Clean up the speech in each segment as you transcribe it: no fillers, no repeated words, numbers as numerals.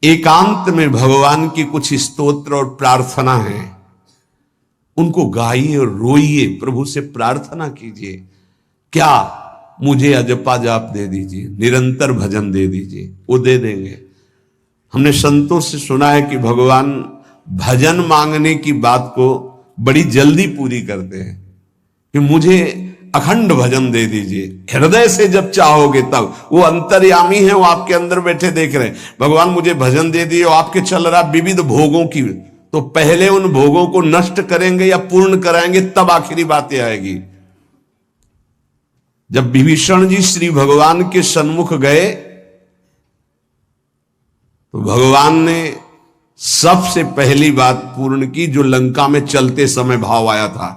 एकांत में भगवान की कुछ स्तोत्र और प्रार्थना है, उनको गाइए और रोइए, प्रभु से प्रार्थना कीजिए। क्या मुझे अजपा जाप दे दीजिए, निरंतर भजन दे दीजिए, वो दे देंगे। हमने संतों से सुना है कि भगवान भजन मांगने की बात को बड़ी जल्दी पूरी करते हैं कि मुझे अखंड भजन दे दीजिए। हृदय से जब चाहोगे तब, वो अंतर्यामी है, वो आपके अंदर बैठे देख रहे हैं। भगवान मुझे भजन दे दिए, और आपके चल रहा विविध भोगों की, तो पहले उन भोगों को नष्ट करेंगे या पूर्ण कराएंगे, तब आखिरी बातें आएगी। जब विभीषण जी श्री भगवान के सन्मुख गए तो भगवान ने सबसे पहली बात पूर्ण की, जो लंका में चलते समय भाव आया था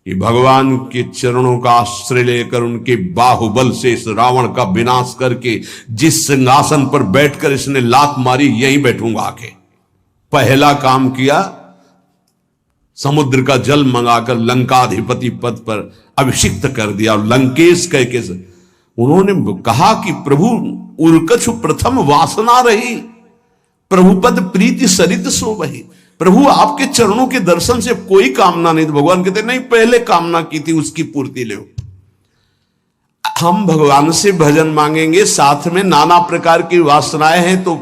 कि भगवान के चरणों का आश्रय लेकर उनके बाहुबल से इस रावण का विनाश करके जिस सिंहासन पर बैठकर इसने लात मारी, यहीं बैठूंगा आके। पहला काम किया, समुद्र का जल मंगाकर लंकाधिपति पद पर अभिषिक्त कर दिया। लंकेश कह के उन्होंने कहा कि प्रभु उर्कछु प्रथम वासना रही, प्रभुपद प्रीति सरित सो वही। प्रभु आपके चरणों के दर्शन से कोई कामना नहीं। तो भगवान कहते नहीं, पहले कामना की थी उसकी पूर्ति ले। हम भगवान से भजन मांगेंगे, साथ में नाना प्रकार की वासनाएं हैं, तो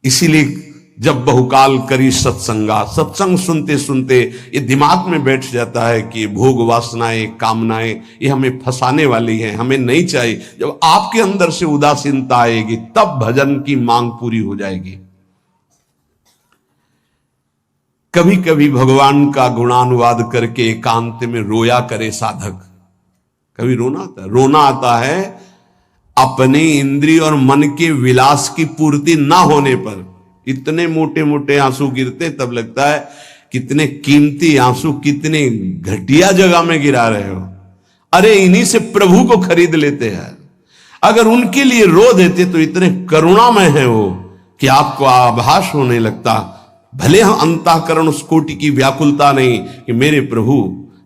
इसीलिए जब बहुकाल करी सत्संगा, सत्संग सुनते सुनते ये दिमाग में बैठ जाता है कि भोग वासनाएं, कामनाएं ये हमें फंसाने वाली हैं, हमें नहीं चाहिए। जब आपके अंदर से उदासीनता आएगी, तब भजन की मांग पूरी हो जाएगी। कभी कभी भगवान का गुणानुवाद करके एकांत में रोया करे साधक। कभी रोना आता है अपने इंद्रिय और मन के विलास की पूर्ति ना होने पर। इतने मोटे मोटे आंसू गिरते, तब लगता है कितने कीमती आंसू कितने घटिया जगह में गिरा रहे हो। अरे इन्हीं से प्रभु को खरीद लेते हैं। अगर उनके लिए रो देते तो इतने करुणामय है वो कि आपको आभास होने लगता। भले हम अंतःकरण उस कोटि की व्याकुलता नहीं कि मेरे प्रभु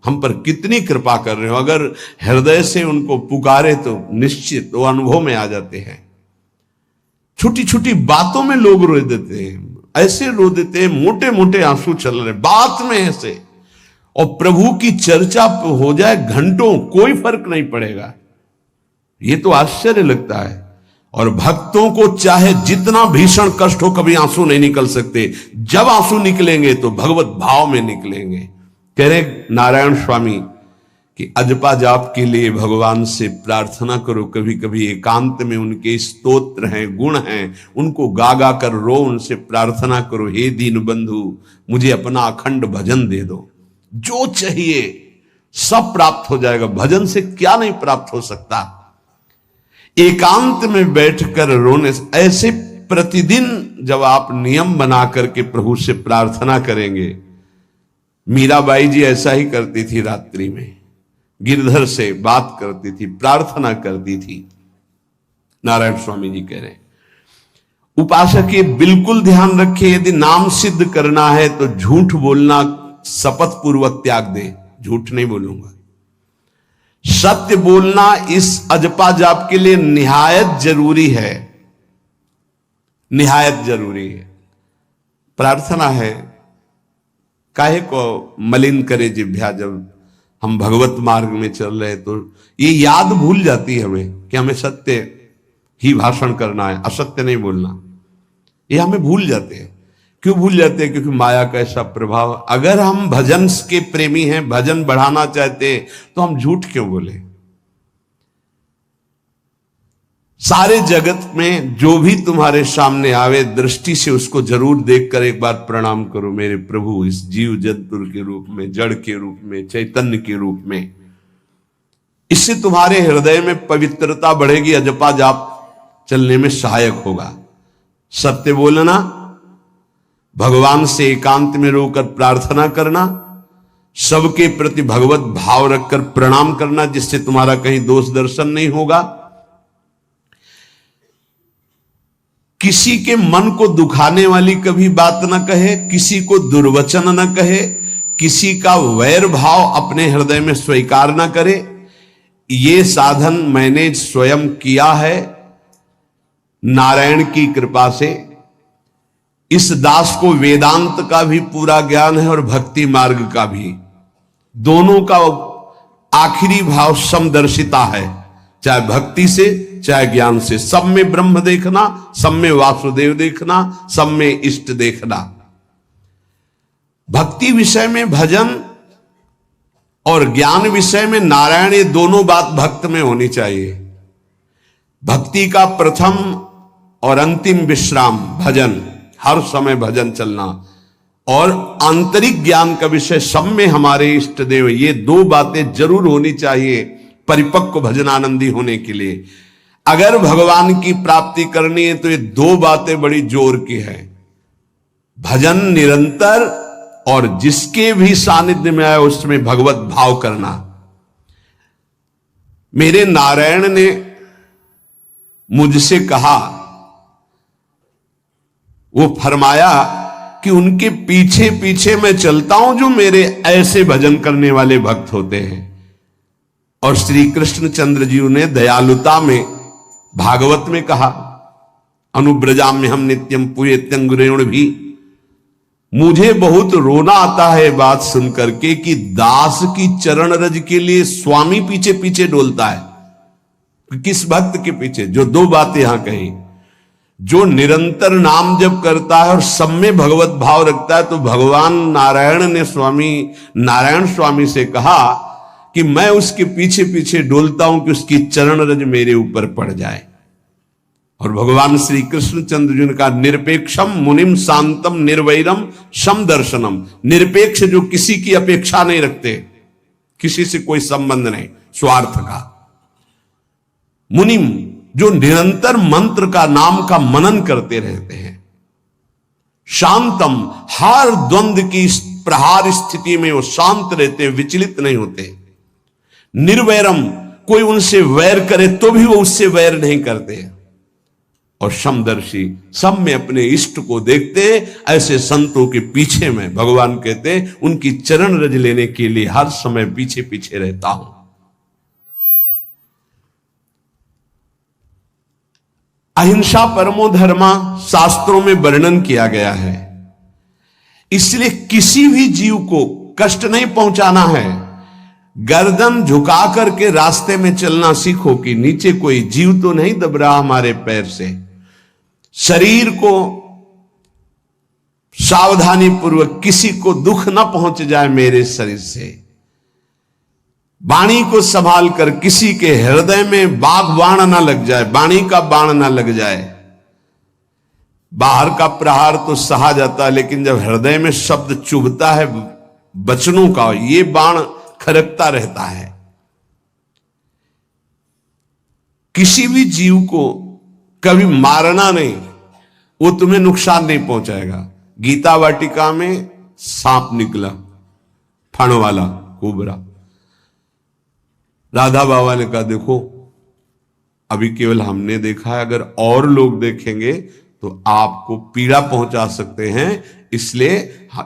हम पर कितनी कृपा कर रहे हो, अगर हृदय से उनको पुकारे तो निश्चित वो अनुभव में आ जाते हैं। छोटी छोटी बातों में लोग रो देते हैं, ऐसे रो देते हैं, मोटे मोटे आंसू चल रहे बात में ऐसे, और प्रभु की चर्चा हो जाए घंटों, कोई फर्क नहीं पड़ेगा। ये तो आश्चर्य लगता है। और भक्तों को चाहे जितना भीषण कष्ट हो, कभी आंसू नहीं निकल सकते। जब आंसू निकलेंगे तो भगवत भाव में निकलेंगे। कह रहे नारायण स्वामी कि अजपा जाप के लिए भगवान से प्रार्थना करो। कभी कभी एकांत में उनके स्तोत्र हैं, गुण हैं, उनको गा गा कर रो, उनसे प्रार्थना करो, हे दीन बंधु मुझे अपना अखंड भजन दे दो। जो चाहिए सब प्राप्त हो जाएगा। भजन से क्या नहीं प्राप्त हो सकता। एकांत में बैठकर रोने से, ऐसे प्रतिदिन जब आप नियम बना करके प्रभु से प्रार्थना करेंगे। मीराबाई जी ऐसा ही करती थी, रात्रि में गिरधर से बात करती थी, प्रार्थना करती थी। नारायण स्वामी जी कह रहे हैं उपासक ये बिल्कुल ध्यान रखे, यदि नाम सिद्ध करना है तो झूठ बोलना शपथ पूर्वक त्याग दे। झूठ नहीं बोलूंगा, सत्य बोलना इस अजपा जाप के लिए निहायत जरूरी है, निहायत जरूरी है। प्रार्थना है, काहे को मलिन करे जिह्वा। जब हम भगवत मार्ग में चल रहे तो ये याद भूल जाती है हमें कि हमें सत्य ही भाषण करना है, असत्य नहीं बोलना। ये हमें भूल जाते हैं। क्यों भूल जाते हैं? क्योंकि माया का ऐसा प्रभाव। अगर हम भजन के प्रेमी हैं, भजन बढ़ाना चाहते हैं, तो हम झूठ क्यों बोले? सारे जगत में जो भी तुम्हारे सामने आवे, दृष्टि से उसको जरूर देखकर एक बार प्रणाम करो। मेरे प्रभु इस जीव जंतु के रूप में, जड़ के रूप में, चैतन्य के रूप में। इससे तुम्हारे हृदय में पवित्रता बढ़ेगी, अजपा जाप चलने में सहायक होगा। सत्य बोलना, भगवान से एकांत में रोकर प्रार्थना करना, सबके प्रति भगवत भाव रखकर प्रणाम करना, जिससे तुम्हारा कहीं दोष दर्शन नहीं होगा। किसी के मन को दुखाने वाली कभी बात न कहे, किसी को दुर्वचन न कहे, किसी का वैर भाव अपने हृदय में स्वीकार न करे। ये साधन मैंने स्वयं किया है। नारायण की कृपा से इस दास को वेदांत का भी पूरा ज्ञान है और भक्ति मार्ग का भी, दोनों का आखिरी भाव समदर्शिता है, चाहे भक्ति से चाहे ज्ञान से। सब में ब्रह्म देखना, सब में वासुदेव देखना, सब में इष्ट देखना। भक्ति विषय में भजन और ज्ञान विषय में नारायण, ये दोनों बात भक्त में होनी चाहिए। भक्ति का प्रथम और अंतिम विश्राम भजन, हर समय भजन चलना, और आंतरिक ज्ञान का विषय सब में हमारे इष्ट देव। ये दो बातें जरूर होनी चाहिए परिपक्व भजनानंदी होने के लिए। अगर भगवान की प्राप्ति करनी है तो ये दो बातें बड़ी जोर की है, भजन निरंतर और जिसके भी सानिध्य में आए उसमें भगवत भाव करना। मेरे नारायण ने मुझसे कहा, वो फरमाया कि उनके पीछे पीछे मैं चलता हूं जो मेरे ऐसे भजन करने वाले भक्त होते हैं। और श्री कृष्णचंद्र जी ने दयालुता में भागवत में कहा, अनुब्रजाम में हम नित्यम पूयत्यंगुरेण भी। मुझे बहुत रोना आता है बात सुनकर के कि दास की चरण रज के लिए स्वामी पीछे पीछे डोलता है। किस भक्त के पीछे? जो दो बातें यहां कही, जो निरंतर नाम जप करता है और सब में भगवत भाव रखता है। तो भगवान नारायण ने नारायण स्वामी से कहा कि मैं उसके पीछे पीछे डोलता हूं कि उसकी चरण रज मेरे ऊपर पड़ जाए। और भगवान श्री कृष्णचंद्र जी ने कहा, निरपेक्षम मुनिम शांतम निर्वैरम सम दर्शनम। निरपेक्ष जो किसी की अपेक्षा नहीं रखते, किसी से कोई संबंध नहीं स्वार्थ का। मुनिम जो निरंतर मंत्र का नाम का मनन करते रहते हैं। शांतम हर द्वंद्व की प्रहार स्थिति में वो शांत रहते हैं, विचलित नहीं होते। निर्वैरम कोई उनसे वैर करे तो भी वो उससे वैर नहीं करते। और समदर्शी सब में अपने इष्ट को देखते। ऐसे संतों के पीछे में भगवान कहते उनकी चरण रज लेने के लिए हर समय पीछे पीछे रहता हूं। अहिंसा परमो धर्मा शास्त्रों में वर्णन किया गया है। इसलिए किसी भी जीव को कष्ट नहीं पहुंचाना है। गर्दन झुका करके रास्ते में चलना सीखो कि नीचे कोई जीव तो नहीं दब रहा हमारे पैर से। शरीर को सावधानी पूर्वक, किसी को दुख ना पहुंच जाए मेरे शरीर से। वाणी को संभाल कर, किसी के हृदय में बाघ बाण ना लग जाए, वाणी का बाण ना लग जाए। बाहर का प्रहार तो सहा जाता है, लेकिन जब हृदय में शब्द चुभता है वचनों का, ये बाण खरकता रहता है। किसी भी जीव को कभी मारना नहीं, वो तुम्हें नुकसान नहीं पहुंचाएगा। गीता वाटिका में सांप निकला, फण वाला कोबरा। राधा बाबा ने कहा, देखो अभी केवल हमने देखा है, अगर और लोग देखेंगे तो आपको पीड़ा पहुंचा सकते हैं। इसलिए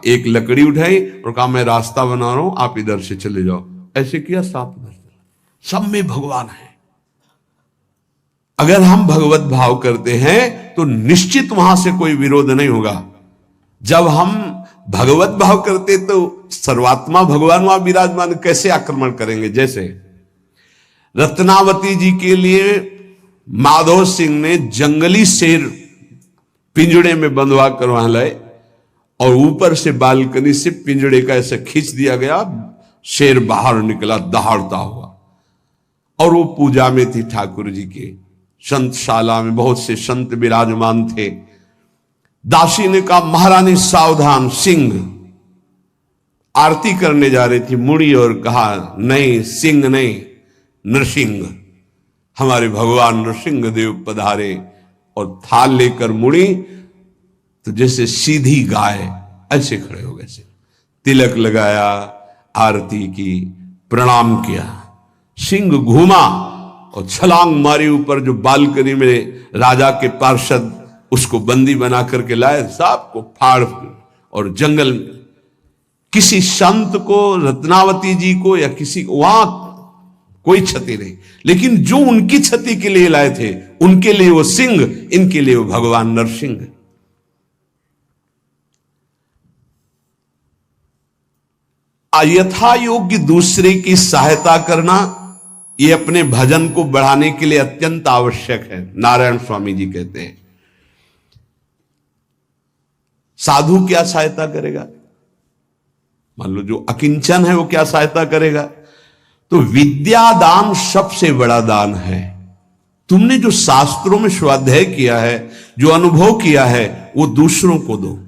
एक लकड़ी उठाई और कहा, मैं रास्ता बना रहा हूं, आप इधर से चले जाओ। ऐसे किया, सांप उधर चला। सब में भगवान है। अगर हम भगवत भाव करते हैं तो निश्चित वहां से कोई विरोध नहीं होगा। जब हम भगवत भाव करते तो सर्वात्मा भगवान वहां विराजमान, कैसे आक्रमण करेंगे? जैसे रत्नावती जी के लिए माधव सिंह ने जंगली शेर पिंजड़े में बंधवा कर वहां लाए और ऊपर से बालकनी से पिंजड़े का ऐसे खींच दिया गया। शेर बाहर निकला दहाड़ता हुआ, और वो पूजा में थी ठाकुर जी के। संतशाला में बहुत से संत विराजमान थे। दासी ने कहा, महारानी सावधान, सिंह आरती करने जा रही थी, मुड़ी और कहा, नहीं सिंह नहीं, नृसिंह, हमारे भगवान नृसिंह देव पधारे। और थाल लेकर मुड़ी तो जैसे सीधी गाय ऐसे खड़े हो गए। तिलक लगाया, आरती की, प्रणाम किया। सिंह घूमा और छलांग मारी ऊपर। जो बालकनी में राजा के पार्षद उसको बंदी बना करके लाए, सांप को फाड़, और जंगल में किसी संत को, रत्नावती जी को या किसी को वहां कोई क्षति नहीं, लेकिन जो उनकी क्षति के लिए लाए थे उनके लिए वो सिंह, इनके लिए वो भगवान नरसिंह। यथा योग्य दूसरे की सहायता करना, ये अपने भजन को बढ़ाने के लिए अत्यंत आवश्यक है। नारायण स्वामी जी कहते हैं साधु क्या सहायता करेगा? मान लो जो अकिंचन है वो क्या सहायता करेगा? तो विद्या दान सबसे बड़ा दान है। तुमने जो शास्त्रों में स्वाध्याय किया है, जो अनुभव किया है, वो दूसरों को दो।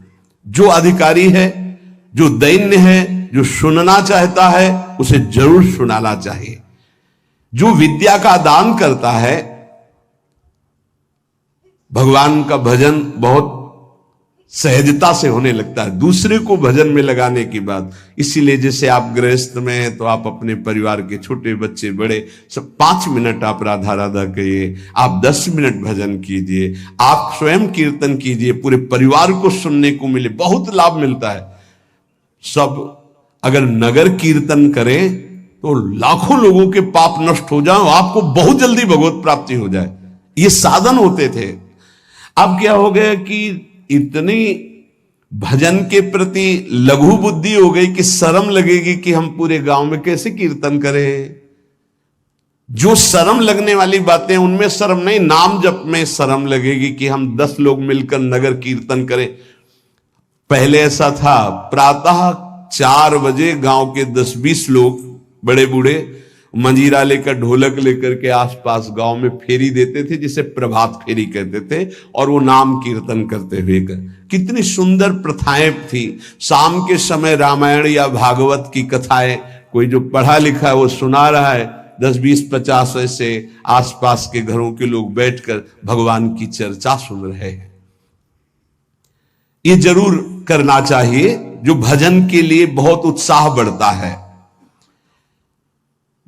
जो अधिकारी है, जो दैन्य है, जो सुनना चाहता है, उसे जरूर सुनाना चाहिए। जो विद्या का दान करता है, भगवान का भजन बहुत सहजता से होने लगता है दूसरे को भजन में लगाने की बात। इसीलिए जैसे आप गृहस्थ में हैं तो आप अपने परिवार के छोटे बच्चे बड़े सब 5 मिनट आप राधा राधा कहिए, आप 10 मिनट भजन कीजिए, आप स्वयं कीर्तन कीजिए, पूरे परिवार को सुनने को मिले, बहुत लाभ मिलता है। सब अगर नगर कीर्तन करें तो लाखों लोगों के पाप नष्ट हो जाए, आपको बहुत जल्दी भगवत प्राप्ति हो जाए। ये साधन होते थे। अब क्या हो गया कि इतनी भजन के प्रति लघु बुद्धि हो गई कि शर्म लगेगी कि हम पूरे गांव में कैसे कीर्तन करें। जो शर्म लगने वाली बातें उनमें शर्म नहीं, नाम जप में शर्म लगेगी कि हम 10 लोग मिलकर नगर कीर्तन करें। पहले ऐसा था, प्रातः 4 बजे गांव के 10-20 लोग बड़े बूढ़े मंजीरा लेकर ढोलक लेकर के आसपास गांव में फेरी देते थे, जिसे प्रभात फेरी कहते थे, और वो नाम कीर्तन करते हुए कितनी सुंदर प्रथाएं थी। शाम के समय रामायण या भागवत की कथाएं कोई जो पढ़ा लिखा है वो सुना रहा है, 10-20-50 ऐसे आसपास के घरों के लोग बैठकर भगवान की चर्चा सुन रहे हैं। ये जरूर करना चाहिए, जो भजन के लिए बहुत उत्साह बढ़ता है।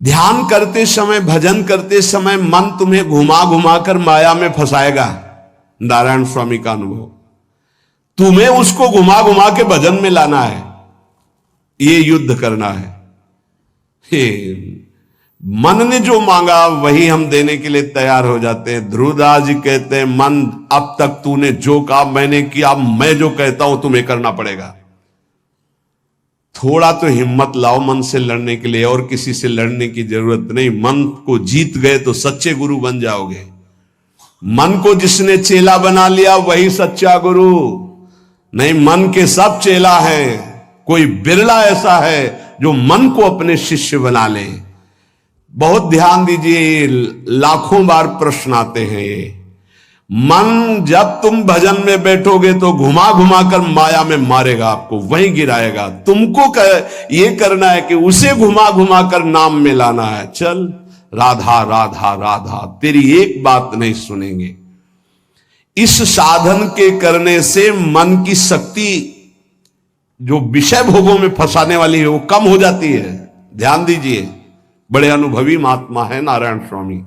ध्यान करते समय, भजन करते समय मन तुम्हें घुमा घुमा कर माया में फंसाएगा। नारायण स्वामी का अनुभव, तुम्हें उसको घुमा घुमा के भजन में लाना है, ये युद्ध करना है। मन ने जो मांगा वही हम देने के लिए तैयार हो जाते हैं। ध्रुवदास जी कहते हैं, मन अब तक तूने जो कहा मैंने किया, मैं जो कहता हूं तुम्हें करना पड़ेगा। थोड़ा तो हिम्मत लाओ मन से लड़ने के लिए, और किसी से लड़ने की जरूरत नहीं। मन को जीत गए तो सच्चे गुरु बन जाओगे। मन को जिसने चेला बना लिया वही सच्चा गुरु नहीं। मन के सब चेला हैं, कोई बिरला ऐसा है जो मन को अपने शिष्य बना ले। बहुत ध्यान दीजिए, लाखों बार प्रश्न आते हैं ये। मन जब तुम भजन में बैठोगे तो घुमा घुमा कर माया में मारेगा, आपको वहीं गिराएगा। तुमको ये करना है कि उसे घुमा घुमा कर नाम में लाना है। चल राधा राधा राधा, तेरी एक बात नहीं सुनेंगे। इस साधन के करने से मन की शक्ति जो विषय भोगों में फंसाने वाली है वो कम हो जाती है। ध्यान दीजिए, बड़े अनुभवी महात्मा है नारायण स्वामी।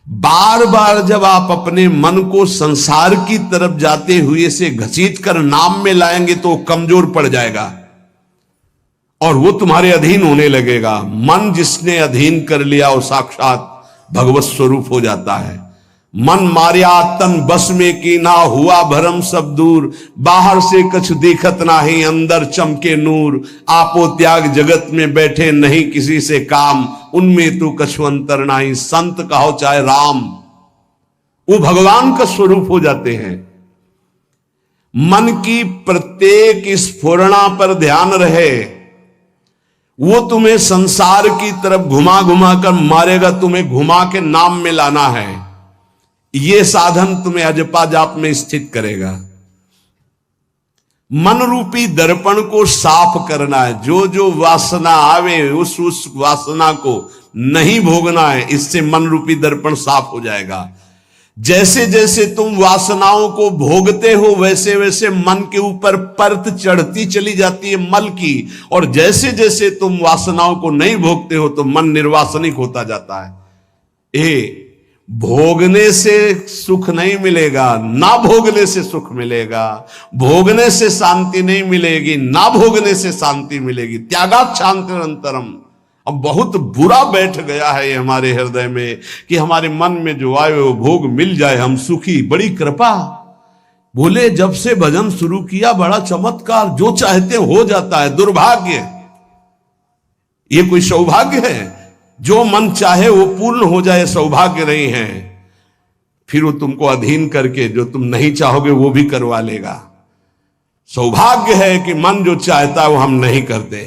बार बार जब आप अपने मन को संसार की तरफ जाते हुए से घसीट कर नाम में लाएंगे तो कमजोर पड़ जाएगा और वो तुम्हारे अधीन होने लगेगा। मन जिसने अधीन कर लिया वो साक्षात भगवत स्वरूप हो जाता है। मन मारिया तन बस में की ना, हुआ भरम सब दूर। बाहर से कछ दिखत नाही, अंदर चमके नूर। आपो त्याग जगत में बैठे नहीं किसी से काम, उनमें तू कछु अंतर नाही, संत कहो चाहे राम। वो भगवान का स्वरूप हो जाते हैं। मन की प्रत्येक स्फुरणा पर ध्यान रहे, वो तुम्हें संसार की तरफ घुमा घुमा कर मारेगा, तुम्हें घुमा के नाम में लाना है। ये साधन तुम्हें अजपा जाप में स्थित करेगा। मन रूपी दर्पण को साफ करना है। जो जो वासना आवे उस वासना को नहीं भोगना है, इससे मन रूपी दर्पण साफ हो जाएगा। जैसे जैसे तुम वासनाओं को भोगते हो वैसे वैसे मन के ऊपर परत चढ़ती चली जाती है मल की, और जैसे जैसे तुम वासनाओं को नहीं भोगते हो तो मन निर्वासनिक होता जाता है। भोगने से सुख नहीं मिलेगा, ना भोगने से सुख मिलेगा। भोगने से शांति नहीं मिलेगी, ना भोगने से शांति मिलेगी। त्यागात् शांतिरंतरम, अब बहुत बुरा बैठ गया है ये हमारे हृदय में कि हमारे मन में जो आए वो भोग मिल जाए, हम सुखी, बड़ी कृपा। बोले जब से भजन शुरू किया बड़ा चमत्कार, जो चाहते हो जाता है। दुर्भाग्य, ये कोई सौभाग्य है? जो मन चाहे वो पूर्ण हो जाए, सौभाग्य नहीं है। फिर वो तुमको अधीन करके जो तुम नहीं चाहोगे वो भी करवा लेगा। सौभाग्य है कि मन जो चाहता है वो हम नहीं करते।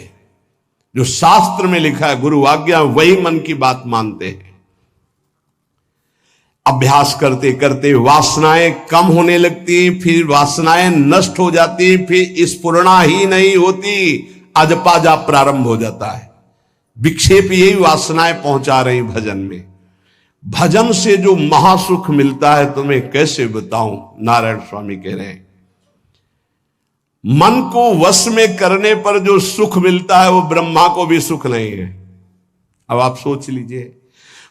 जो शास्त्र में लिखा है, गुरु आज्ञा, वही मन की बात मानते हैं। अभ्यास करते करते वासनाएं कम होने लगती, फिर वासनाएं नष्ट हो जाती, फिर स्फुरणा ही नहीं होती, अजपा प्रारंभ हो जाता है। विक्षेप यही वासनाएं पहुंचा रही भजन में। भजन से जो महासुख मिलता है तुम्हें कैसे बताऊं, नारायण स्वामी कह रहे हैं। मन को वश में करने पर जो सुख मिलता है वो ब्रह्मा को भी सुख नहीं है। अब आप सोच लीजिए,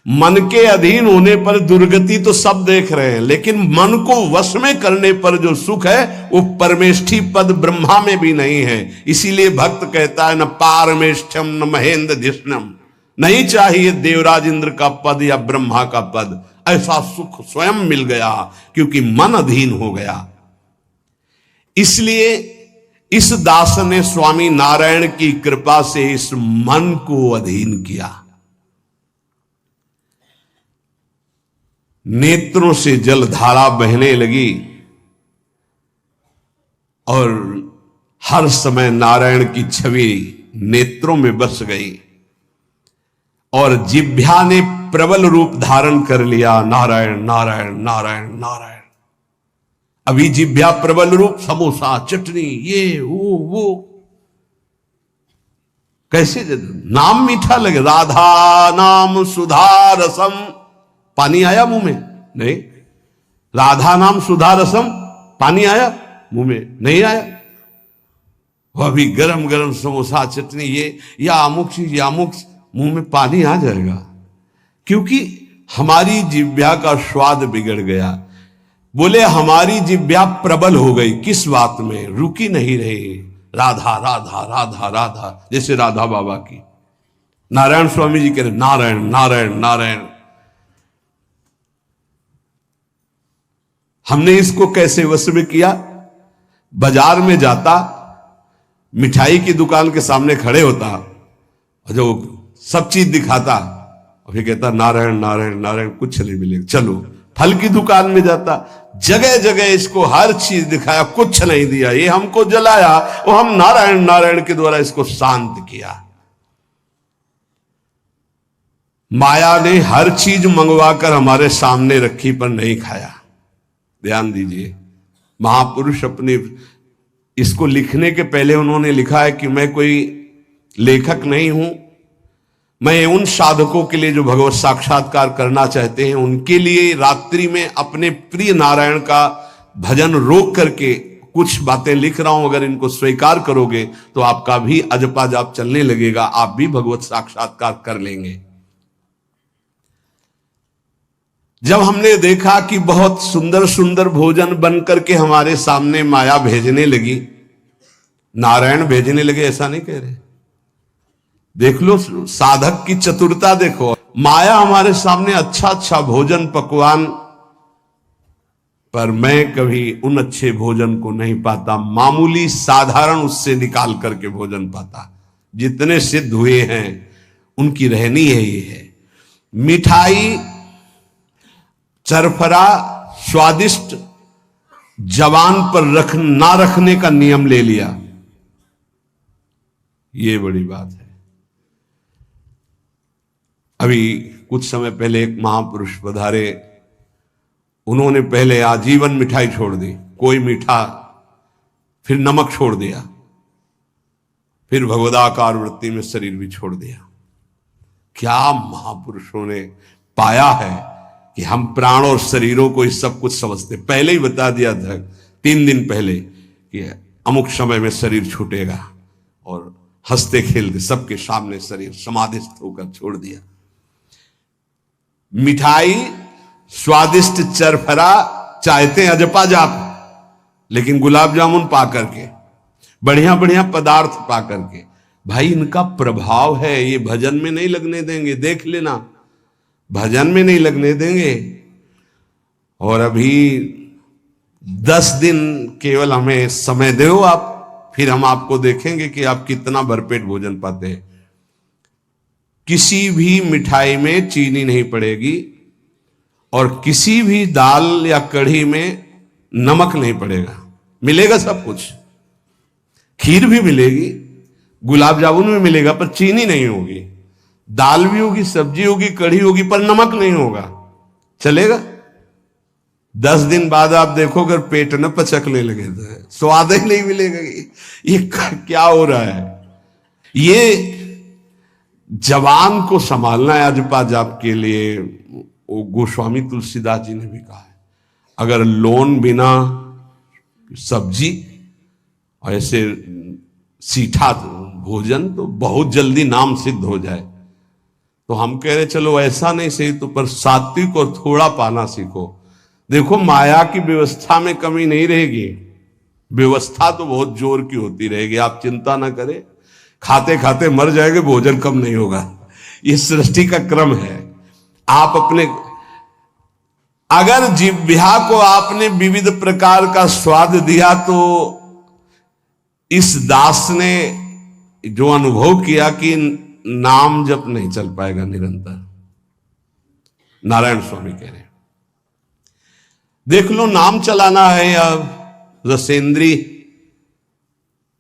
मन के अधीन होने पर दुर्गति तो सब देख रहे हैं, लेकिन मन को वश में करने पर जो सुख है वो परमेष्ठी पद ब्रह्मा में भी नहीं है। इसीलिए भक्त कहता है, न पारमेष्ठ्यम न महेंद्र धिष्णम, नहीं चाहिए देवराज इंद्र का पद या ब्रह्मा का पद। ऐसा सुख स्वयं मिल गया क्योंकि मन अधीन हो गया। इसलिए इस दास ने स्वामी नारायण की कृपा से इस मन को अधीन किया। नेत्रों से जलधारा बहने लगी और हर समय नारायण की छवि नेत्रों में बस गई और जिह्वा ने प्रबल रूप धारण कर लिया, नारायण नारायण नारायण नारायण। अभी जिह्वा प्रबल रूप, समोसा, चटनी, ये वो कैसे नाम मीठा लगे। राधा नाम सुधा रसम, पानी आया मुंह में? नहीं। राधा नाम सुधा रसम, पानी आया मुंह में? नहीं आया। वह भी गरम गरम समोसा, चटनी, ये या अमुक चीज या अमुक, मुंह में पानी आ जाएगा क्योंकि हमारी जिह्वा का स्वाद बिगड़ गया। बोले हमारी जिह्वा प्रबल हो गई, किस बात में? रुकी नहीं रही। राधा राधा राधा राधा, जैसे राधा बाबा की। नारायण स्वामी जी कह रहे नारायण नारायण नारायण। हमने इसको कैसे वश में किया? बाजार में जाता, मिठाई की दुकान के सामने खड़े होता और जो सब चीज दिखाता और फिर कहता नारायण नारायण नारायण, कुछ नहीं मिलेगा, चलो। फल की दुकान में जाता, जगह जगह इसको हर चीज दिखाया, कुछ नहीं दिया, ये हमको जलाया, वो हम नारायण नारायण के द्वारा इसको शांत किया। माया ने हर चीज मंगवाकर हमारे सामने रखी पर नहीं खाया। ध्यान दीजिए, महापुरुष अपने इसको लिखने के पहले उन्होंने लिखा है कि मैं कोई लेखक नहीं हूं, मैं उन साधकों के लिए जो भगवत साक्षात्कार करना चाहते हैं उनके लिए रात्रि में अपने प्रिय नारायण का भजन रोक करके कुछ बातें लिख रहा हूं। अगर इनको स्वीकार करोगे तो आपका भी अजपा जाप चलने लगेगा, आप भी भगवत साक्षात्कार कर लेंगे। जब हमने देखा कि बहुत सुंदर सुंदर भोजन बन करके हमारे सामने माया भेजने लगी, नारायण भेजने लगे, ऐसा नहीं कह रहे। देख लो साधक की चतुरता देखो। माया हमारे सामने अच्छा अच्छा भोजन पकवान, पर मैं कभी उन अच्छे भोजन को नहीं पाता, मामूली साधारण उससे निकाल करके भोजन पाता। जितने सिद्ध हुए हैं उनकी रहनी है ये है। मिठाई, चरफरा, स्वादिष्ट जवान पर ना रखने का नियम ले लिया, ये बड़ी बात है। अभी कुछ समय पहले एक महापुरुष पधारे, उन्होंने पहले आजीवन मिठाई छोड़ दी, कोई मीठा, फिर नमक छोड़ दिया, फिर भगवदाकार वृत्ति में शरीर भी छोड़ दिया। क्या महापुरुषों ने पाया है कि हम प्राण और शरीरों को इस सब कुछ समझते। पहले ही बता दिया था 3 दिन पहले कि अमुक समय में शरीर छूटेगा, और हंसते खेलते सबके सामने शरीर समाधिस्थ होकर छोड़ दिया। मिठाई, स्वादिष्ट चरफरा चाहते हैं अजपा जाप, लेकिन गुलाब जामुन पा करके, बढ़िया बढ़िया पदार्थ पा करके, भाई इनका प्रभाव है, ये भजन में नहीं लगने देंगे, देख लेना, भजन में नहीं लगने देंगे। और अभी 10 दिन केवल हमें समय दो आप, फिर हम आपको देखेंगे कि आप कितना भरपेट भोजन पाते हैं। किसी भी मिठाई में चीनी नहीं पड़ेगी और किसी भी दाल या कढ़ी में नमक नहीं पड़ेगा, मिलेगा सब कुछ। खीर भी मिलेगी, गुलाब जामुन भी मिलेगा, पर चीनी नहीं होगी। दाल भी होगी, सब्जी होगी, कढ़ी होगी, पर नमक नहीं होगा, चलेगा। 10 दिन बाद आप देखो अगर पेट न पचकने लगे तो स्वाद ही नहीं मिलेगा। ये क्या हो रहा है? ये जवान को संभालना है अजपा जाप के लिए। वो गोस्वामी तुलसीदास जी ने भी कहा है, अगर लोन बिना सब्जी और ऐसे सीठा भोजन तो बहुत जल्दी नाम सिद्ध हो जाए। तो हम कह रहे चलो ऐसा नहीं सही तो पर सात्विक और थोड़ा पाना सीखो। देखो माया की व्यवस्था में कमी नहीं रहेगी, व्यवस्था तो बहुत जोर की होती रहेगी, आप चिंता ना करें। खाते खाते मर जाएंगे, भोजन कम नहीं होगा, ये सृष्टि का क्रम है। आप अपने अगर जिह्वा को आपने विविध प्रकार का स्वाद दिया तो इस दास ने जो अनुभव किया कि नाम जप नहीं चल पाएगा निरंतर। नारायण स्वामी कह रहे हैं देख लो, नाम चलाना है या रसेंद्री,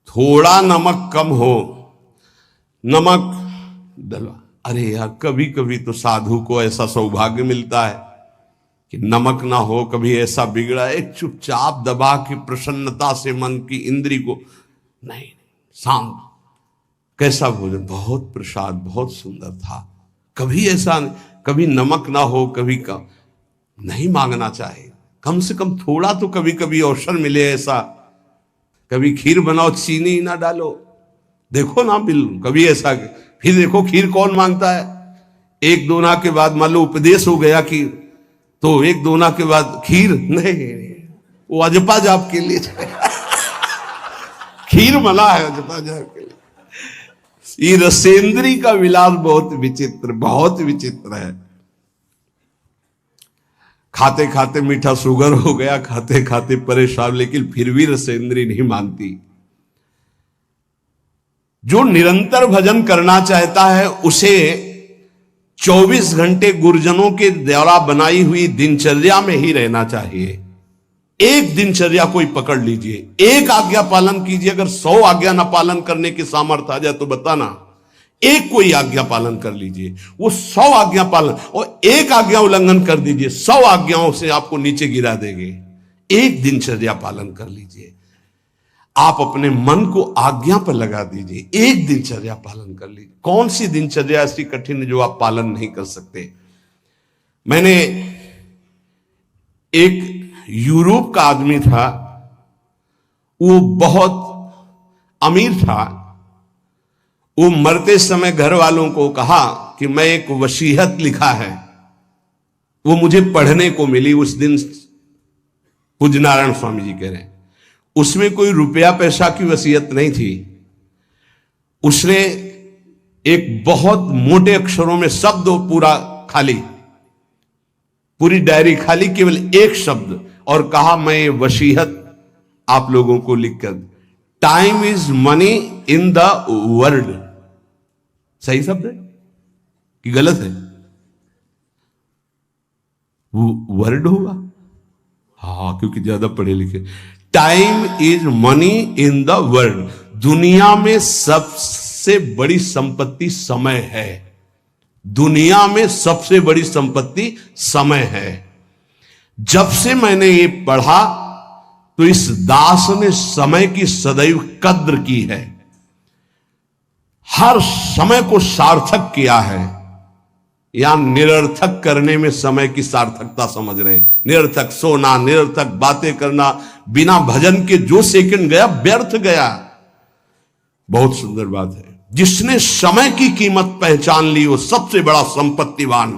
थोड़ा नमक कम हो, नमक डलवा। अरे यार कभी कभी तो साधु को ऐसा सौभाग्य मिलता है कि नमक ना हो, कभी ऐसा बिगड़ा एक चुपचाप दबा के प्रसन्नता से मन की इंद्री को नहीं शांत, कैसा भोजन, बहुत प्रसाद, बहुत सुंदर था। कभी ऐसा कभी नमक ना हो, कभी कम नहीं मांगना चाहिए, कम से कम थोड़ा तो कभी कभी अवसर मिले ऐसा। कभी खीर बनाओ चीनी ना डालो, देखो ना बिल कभी ऐसा। फिर देखो खीर कौन मांगता है? एक दोना के बाद मान लो उपदेश हो गया कि तो एक दोना के बाद खीर नहीं, वो अजपा जाप के लिए खीर मना है अजपा जाप के लिए। ये रसेंद्री का विलास बहुत विचित्र, बहुत विचित्र है। खाते खाते मीठा शुगर हो गया, खाते खाते परेशान, लेकिन फिर भी रसेंद्री नहीं मानती। जो निरंतर भजन करना चाहता है उसे 24 घंटे गुरुजनों के द्वारा बनाई हुई दिनचर्या में ही रहना चाहिए। एक दिनचर्या कोई पकड़ लीजिए, एक आज्ञा पालन कीजिए। अगर 100 आज्ञा ना पालन करने की सामर्थ्य आ जाए तो बताना, एक कोई आज्ञा पालन कर लीजिए। वो 100 आज्ञा पालन, और एक आज्ञा उल्लंघन कर दीजिए, 100 आज्ञाओं से आपको नीचे गिरा देंगे। एक दिनचर्या पालन कर लीजिए, आप अपने मन को आज्ञा पर लगा दीजिए, एक दिनचर्या पालन कर लीजिए। कौन सी दिनचर्या ऐसी कठिन है जो आप पालन नहीं कर सकते? मैंने एक यूरोप का आदमी था, वो बहुत अमीर था। वो मरते समय घर वालों को कहा कि मैं एक वसीयत लिखा है, वो मुझे पढ़ने को मिली उस दिन। पूज्य नारायण स्वामी जी कह रहे हैं उसमें कोई रुपया पैसा की वसीयत नहीं थी। उसने एक बहुत मोटे अक्षरों में शब्द पूरा खाली, पूरी डायरी खाली, केवल एक शब्द, और कहा मैं ये वसीयत आप लोगों को लिखकर, time is money in the world. सही शब्द है कि गलत है? वर्ड होगा, हाँ, क्योंकि ज्यादा पढ़े लिखे। Time is money in the world. दुनिया में सबसे बड़ी संपत्ति समय है। दुनिया में सबसे बड़ी संपत्ति समय है। जब से मैंने ये पढ़ा तो इस दास ने समय की सदैव कद्र की है, हर समय को सार्थक किया है। या निरर्थक करने में समय की सार्थकता समझ रहे हैं। निरर्थक सोना, निरर्थक बातें करना, बिना भजन के जो सेकंड गया व्यर्थ गया। बहुत सुंदर बात है। जिसने समय की कीमत पहचान ली वो सबसे बड़ा संपत्तिवान।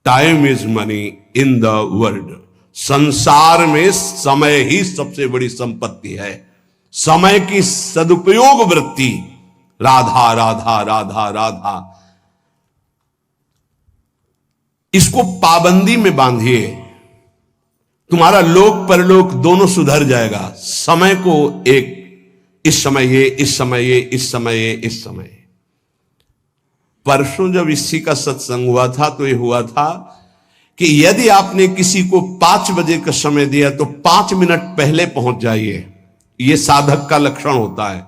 Time is money in the world. संसार में समय ही सबसे बड़ी संपत्ति है। समय की सदुपयोग वृत्ति राधा राधा राधा राधा। इसको पाबंदी में बांधिए, तुम्हारा लोक परलोक दोनों सुधर जाएगा। समय को एक, इस समय ये, इस समय ये, इस समय ये, इस समय। परसों जब इसी का सत्संग हुआ था तो ये हुआ था कि यदि आपने किसी को 5 बजे का समय दिया तो 5 मिनट पहले पहुंच जाइए। यह साधक का लक्षण होता है।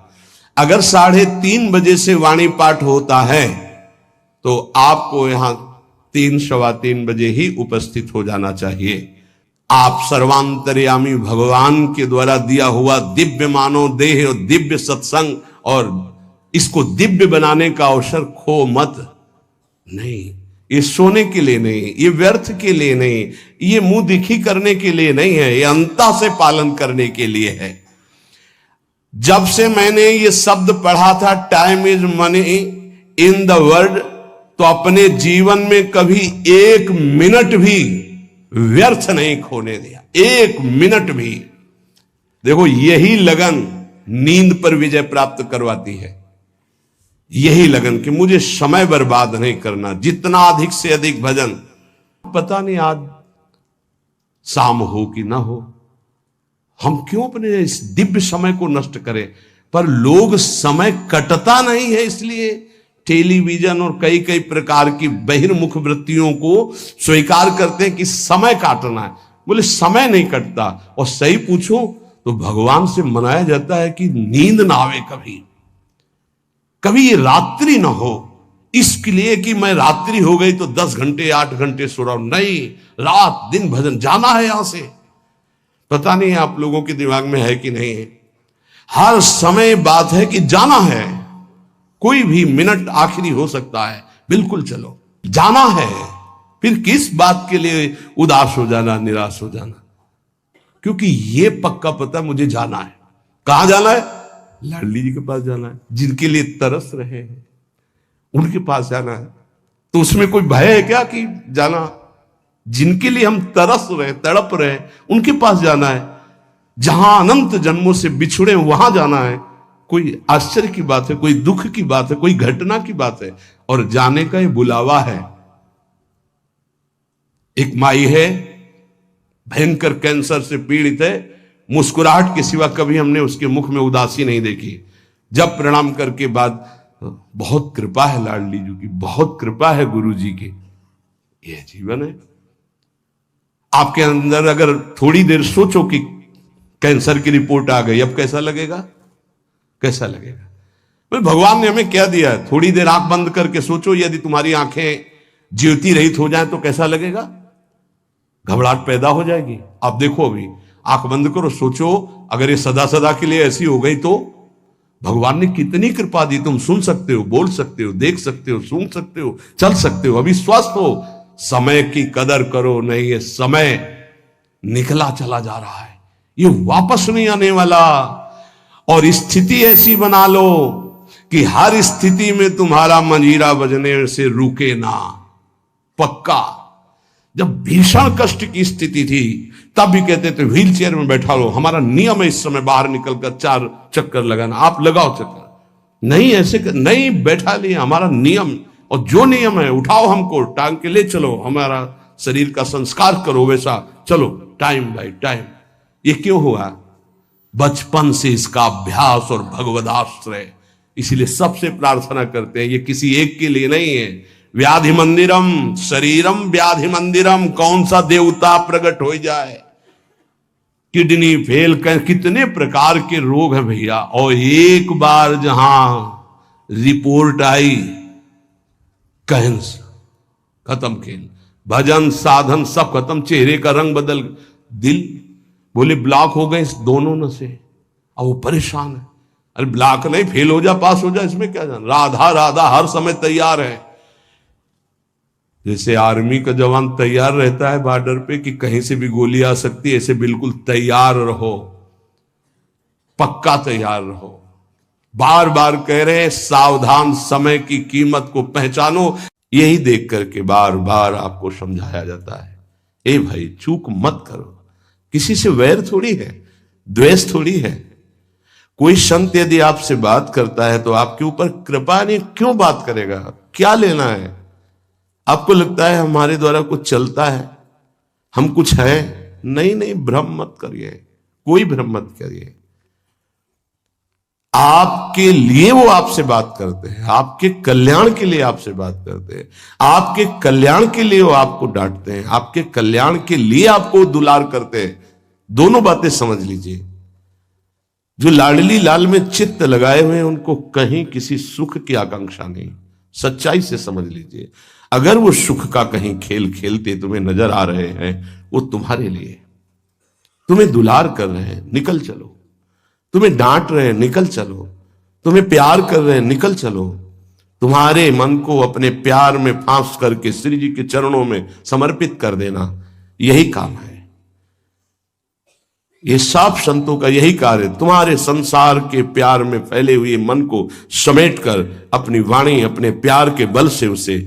अगर 3:30 बजे से वाणी पाठ होता है तो आपको यहां 3 सवा 3 बजे ही उपस्थित हो जाना चाहिए। आप सर्वांतर्यामी भगवान के द्वारा दिया हुआ दिव्य मानव देह और दिव्य सत्संग और इसको दिव्य बनाने का अवसर खो मत। नहीं, ये सोने के लिए नहीं, ये व्यर्थ के लिए नहीं, ये मुंह दिखी करने के लिए नहीं है, ये अंता से पालन करने के लिए है। जब से मैंने ये शब्द पढ़ा था time is money in the world, तो अपने जीवन में कभी 1 मिनट भी व्यर्थ नहीं खोने दिया, 1 मिनट भी। देखो, यही लगन नींद पर विजय प्राप्त करवाती है। यही लगन कि मुझे समय बर्बाद नहीं करना, जितना अधिक से अधिक भजन। पता नहीं आज शाम हो कि ना हो, हम क्यों अपने इस दिव्य समय को नष्ट करें। पर लोग समय कटता नहीं है, इसलिए टेलीविजन और कई कई प्रकार की बहिर्मुख वृत्तियों को स्वीकार करते हैं कि समय काटना है। बोले समय नहीं कटता। और सही पूछो तो भगवान से मनाया जाता है कि नींद ना आवे, कभी ये रात्रि ना हो, इसके लिए कि मैं रात्रि हो गई तो 10 घंटे 8 घंटे सो रहा हूं। नहीं, रात दिन भजन, जाना है यहां से। पता नहीं आप लोगों के दिमाग में है कि नहीं है, हर समय बात है कि जाना है। कोई भी मिनट आखिरी हो सकता है, बिल्कुल चलो, जाना है। फिर किस बात के लिए उदास हो जाना, निराश हो जाना, क्योंकि ये पक्का पता मुझे जाना है। कहां जाना है? लाडली जी के पास जाना है, जिनके लिए तरस रहे हैं उनके पास जाना है। तो उसमें कोई भय है क्या कि जाना? जिनके लिए हम तरस रहे, तड़प रहे, उनके पास जाना है। जहां अनंत जन्मों से बिछुड़े वहां जाना है। कोई आश्चर्य की बात है, कोई दुख की बात है, कोई घटना की बात है, और जाने का ये बुलावा है। एक माई है, भयंकर कैंसर से पीड़ित है, मुस्कुराहट के सिवा कभी हमने उसके मुख में उदासी नहीं देखी। जब प्रणाम करके बाद, बहुत कृपा है लाडली जी की, बहुत कृपा है गुरु जी की। यह जीवन है। आपके अंदर अगर थोड़ी देर सोचो कि कैंसर की रिपोर्ट आ गई, अब कैसा लगेगा? कैसा लगेगा? भाई भगवान ने हमें क्या दिया है? थोड़ी देर आंख बंद करके सोचो, यदि तुम्हारी आंखें ज्योति रहित हो जाए तो कैसा लगेगा? घबराहट पैदा हो जाएगी। आप देखो, अभी आंख बंद करो, सोचो अगर ये सदा सदा के लिए ऐसी हो गई तो भगवान ने कितनी कृपा दी। तुम सुन सकते हो, बोल सकते हो, देख सकते हो, सूंघ सकते हो, चल सकते हो, अभी स्वस्थ हो। समय की कदर करो, नहीं ये समय निकला चला जा रहा है, ये वापस नहीं आने वाला। और स्थिति ऐसी बना लो कि हर स्थिति में तुम्हारा मंजीरा बजने से रुके ना। पक्का जब भीषण कष्ट की स्थिति थी तब भी कहते थे व्हील चेयर में बैठा लो, हमारा नियम है इस समय बाहर निकलकर 4 चक्कर लगाना, आप लगाओ चक्कर। नहीं, ऐसे नहीं बैठा लिया, हमारा नियम, और जो नियम है उठाओ, हमको टांग के ले चलो, हमारा शरीर का संस्कार करो, वैसा चलो, टाइम बाय टाइम। ये क्यों हुआ? बचपन से इसका अभ्यास और भगवदाश्रय। इसीलिए सबसे प्रार्थना करते हैं, ये किसी एक के लिए नहीं है। व्याधि मंदिरम शरीरम व्याधि मंदिरम, कौन सा देवता प्रकट हो जाए? किडनी फेल, कितने प्रकार के रोग हैं भैया। और एक बार जहां रिपोर्ट आई कैंसर, खत्म खेल, भजन साधन सब खत्म, चेहरे का रंग बदल, दिल बोले ब्लॉक हो गए इस दोनों नसें। अब वो परेशान है, अरे ब्लॉक नहीं, फेल हो जा, पास हो जा, इसमें क्या जाना। राधा राधा हर समय तैयार है। जैसे आर्मी का जवान तैयार रहता है बॉर्डर पे कि कहीं से भी गोली आ सकती है, ऐसे बिल्कुल तैयार रहो, पक्का तैयार रहो। बार बार कह रहे हैं सावधान, समय की कीमत को पहचानो। यही देख करके बार बार आपको समझाया जाता है, ए भाई चूक मत करो। किसी से वैर थोड़ी है, द्वेष थोड़ी है। कोई संत यदि आपसे बात करता है तो आपके ऊपर कृपा नहीं, क्यों बात करेगा? क्या लेना है? आपको लगता है हमारे द्वारा कुछ चलता है, हम कुछ है? नहीं नहीं, भ्रम मत करिए, कोई भ्रम मत करिए। आपके लिए वो आपसे बात करते हैं, आपके कल्याण के लिए आपसे बात करते हैं, आपके कल्याण के लिए वो आपको डांटते हैं, आपके कल्याण के लिए आपको दुलार करते हैं। दोनों बातें समझ लीजिए। जो लाडली लाल में चित्त लगाए हुए हैं उनको कहीं किसी सुख की आकांक्षा नहीं। सच्चाई से समझ लीजिए, अगर वो सुख का कहीं खेल खेलते तुम्हें नजर आ रहे हैं, वो तुम्हारे लिए, तुम्हें दुलार कर रहे हैं, निकल चलो। तुम्हें डांट रहे हैं, निकल चलो। तुम्हें प्यार कर रहे हैं, निकल चलो। तुम्हारे मन को अपने प्यार में फांस करके श्री जी के चरणों में समर्पित कर देना, यही काम है। ये सब संतों का यही कार्य है। तुम्हारे संसार के प्यार में फैले हुए मन को समेटकर अपनी वाणी, अपने प्यार के बल से उसे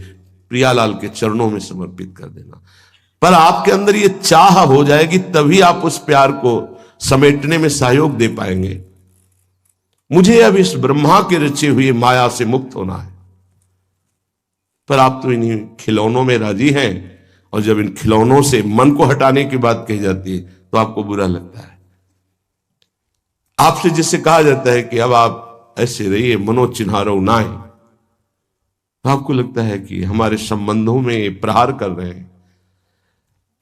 प्रियालाल के चरणों में समर्पित कर देना। पर आपके अंदर ये चाह हो जाएगी, तभी आप उस प्यार को समेटने में सहयोग दे पाएंगे। मुझे अब इस ब्रह्मा के रचे हुए माया से मुक्त होना है, पर आप तो इन्हीं खिलौनों में राजी हैं, और जब इन खिलौनों से मन को हटाने की बात कही जाती है तो आपको बुरा लगता है। आपसे जिससे कहा जाता है कि अब आप ऐसे रहिए, मनोचिन्हारो नाए, तो आपको लगता है कि हमारे संबंधों में प्रहार कर रहे हैं।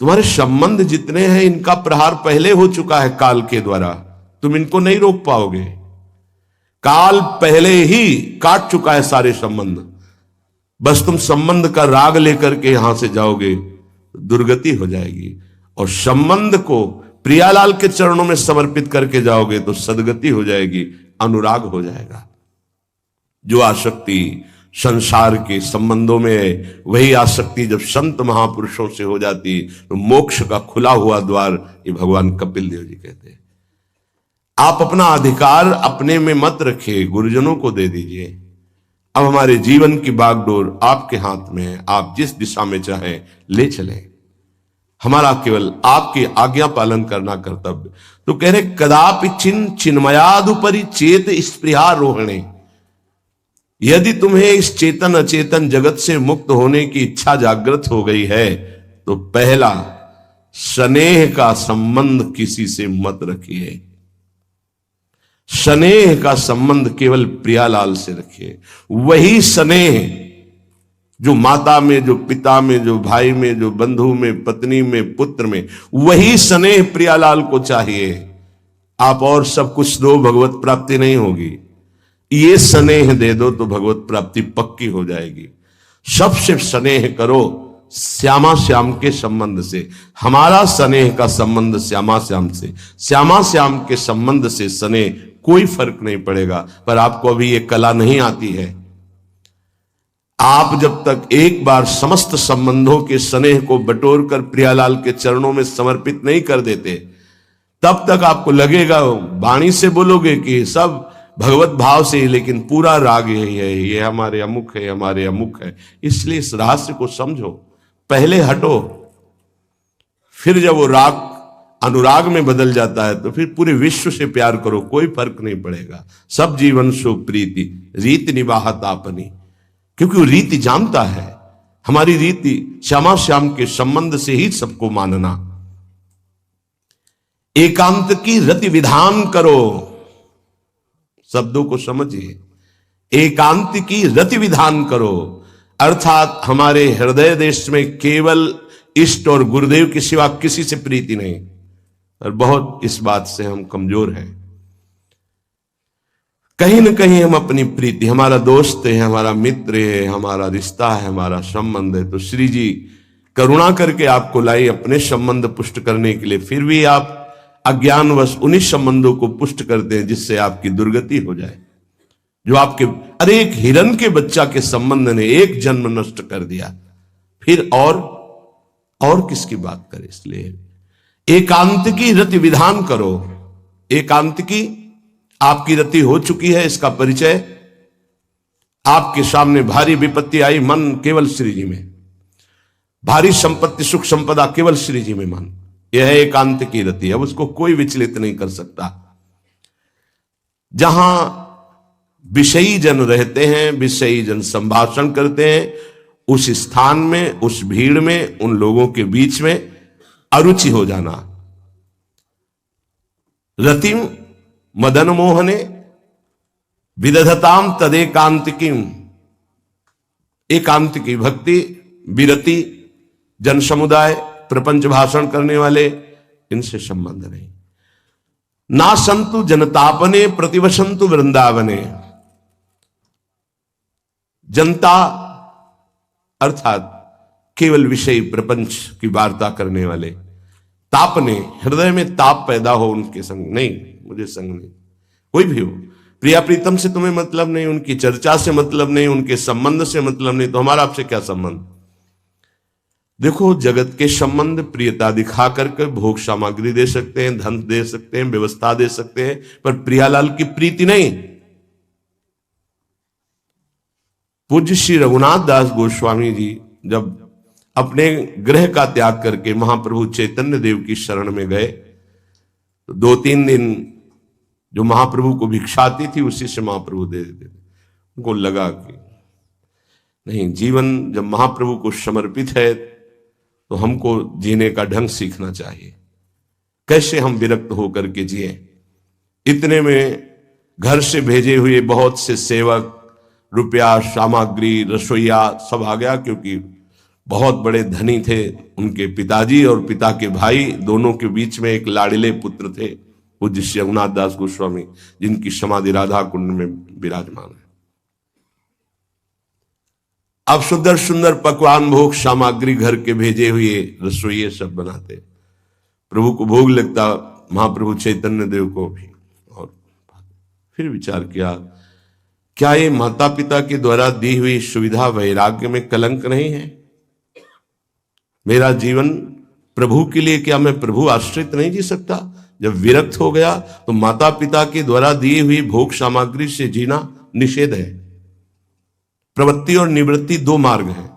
तुम्हारे संबंध जितने हैं इनका प्रहार पहले हो चुका है काल के द्वारा, तुम इनको नहीं रोक पाओगे। काल पहले ही काट चुका है सारे संबंध। बस तुम संबंध का राग लेकर के यहां से जाओगे, दुर्गति हो जाएगी। और संबंध को प्रियालाल के चरणों में समर्पित करके जाओगे तो सदगति हो जाएगी, अनुराग हो जाएगा। जो आसक्ति संसार के संबंधों में है, वही आसक्ति जब संत महापुरुषों से हो जाती तो मोक्ष का खुला हुआ द्वार, ये भगवान कपिल देव जी कहते हैं। आप अपना अधिकार अपने में मत रखिए, गुरुजनों को दे दीजिए। अब हमारे जीवन की बागडोर आपके हाथ में है, आप जिस दिशा में चाहें ले चलें। हमारा केवल आपकी आज्ञा पालन करना कर्तव्य। तो कह रहे कदापि चिन्ह चिन्मयादुपरि चेत स्पृहा रोहणे। यदि तुम्हें इस चेतन अचेतन जगत से मुक्त होने की इच्छा जागृत हो गई है तो पहला, स्नेह का संबंध किसी से मत रखिए। स्नेह का संबंध केवल प्रियालाल से रखिए। वही स्नेह जो माता में, जो पिता में, जो भाई में, जो बंधु में, पत्नी में, पुत्र में, वही स्नेह प्रियालाल को चाहिए। आप और सब कुछ दो, भगवत प्राप्ति नहीं होगी। ये स्नेह दे दो तो भगवत प्राप्ति पक्की हो जाएगी। सबसे स्नेह करो श्यामा श्याम के संबंध से। हमारा स्नेह का संबंध श्यामा श्याम से, श्यामा श्याम के संबंध से स्नेह कोई फर्क नहीं पड़ेगा। पर आपको अभी ये कला नहीं आती है। आप जब तक एक बार समस्त संबंधों के स्नेह को बटोर कर प्रियालाल के चरणों में समर्पित नहीं कर देते, तब तक आपको लगेगा, वाणी से बोलोगे कि सब भगवत भाव से, लेकिन पूरा राग यही है, ये हमारे अमुक है, हमारे अमुक है। इसलिए इस रहस्य को समझो, पहले हटो, फिर जब वो राग अनुराग में बदल जाता है तो फिर पूरे विश्व से प्यार करो, कोई फर्क नहीं पड़ेगा। सब जीवन सो प्रीति रीति निवाहत आपनी, क्योंकि वो रीति जानता है। हमारी रीति श्यामा श्याम के संबंध से ही सबको मानना। एकांत की रति विधान करो, शब्दों को समझिए। एकांत की रति विधान करो, अर्थात हमारे हृदय देश में केवल इष्ट और गुरुदेव के सिवा किसी से प्रीति नहीं। और बहुत इस बात से हम कमजोर हैं। कहीं न कहीं हम अपनी प्रीति, हमारा दोस्त है, हमारा मित्र है, हमारा रिश्ता है, हमारा संबंध है, तो श्री जी करुणा करके आपको लाई अपने संबंध पुष्ट करने के लिए। फिर भी आप अज्ञानवश उन्हीं संबंधों को पुष्ट करते हैं जिससे आपकी दुर्गति हो जाए। जो आपके, अरे एक हिरण के बच्चा के संबंध ने एक जन्म नष्ट कर दिया, फिर और किसकी बात करें। इसलिए एकांत की रति विधान करो। एकांत की आपकी रति हो चुकी है, इसका परिचय आपके सामने भारी विपत्ति आई, मन केवल श्री जी में, भारी संपत्ति सुख संपदा केवल श्री जी में मन, यह है एकांत की रति। अब उसको कोई विचलित नहीं कर सकता। जहां विषयी जन रहते हैं, विषयी जन संभाषण करते हैं, उस स्थान में, उस भीड़ में, उन लोगों के बीच में अरुचि हो जाना। रतिम मदन मोहने विदधताम तदेकांतिकीम, एकांतिकी भक्ति, विरति, जन समुदाय, प्रपंच भाषण करने वाले, इनसे संबंध नहीं। ना संतु जनतापने प्रतिवसंतु वृंदावने, जनता अर्थात केवल विषय प्रपंच की वार्ता करने वाले, तापने, हृदय में ताप पैदा हो उनके संग नहीं, मुझे संग नहीं। कोई भी हो, प्रिया प्रीतम से तुम्हें मतलब नहीं, उनकी चर्चा से मतलब नहीं, उनके संबंध से मतलब नहीं, तो हमारा आपसे क्या संबंध। देखो, जगत के संबंध प्रियता दिखा करके भोग सामग्री दे सकते हैं, धन दे सकते हैं, व्यवस्था दे सकते हैं, पर प्रियालाल की प्रीति नहीं। पूज्य श्री रघुनाथ दास गोस्वामी जी जब अपने गृह का त्याग करके महाप्रभु चैतन्य देव की शरण में गए, तो 2-3 दिन जो महाप्रभु को भिक्षा आती थी उसी से महाप्रभु दे देते थे। उनको लगा कि नहीं, जीवन जब महाप्रभु को समर्पित है तो हमको जीने का ढंग सीखना चाहिए, कैसे हम विरक्त होकर के जिए। इतने में घर से भेजे हुए बहुत से सेवक, रुपया, सामग्री, रसोईया सब आ गया, क्योंकि बहुत बड़े धनी थे उनके पिताजी, और पिता के भाई दोनों के बीच में एक लाड़िले पुत्र थे पूज्य श्री रघुनाथ दास गोस्वामी, जिनकी समाधि राधा कुंड में विराजमान है। अब सुंदर सुंदर पकवान, भोग सामग्री घर के भेजे हुए रसोइये सब बनाते, प्रभु को भोग लगता, महाप्रभु चैतन्य देव को भी। और फिर विचार किया, क्या ये माता पिता के द्वारा दी हुई सुविधा वैराग्य में कलंक नहीं है? मेरा जीवन प्रभु के लिए, क्या मैं प्रभु आश्रित नहीं जी सकता? जब विरक्त हो गया तो माता पिता के द्वारा दी हुई भोग सामग्री से जीना निषेध है। प्रवृत्ति और निवृत्ति 2 मार्ग हैं।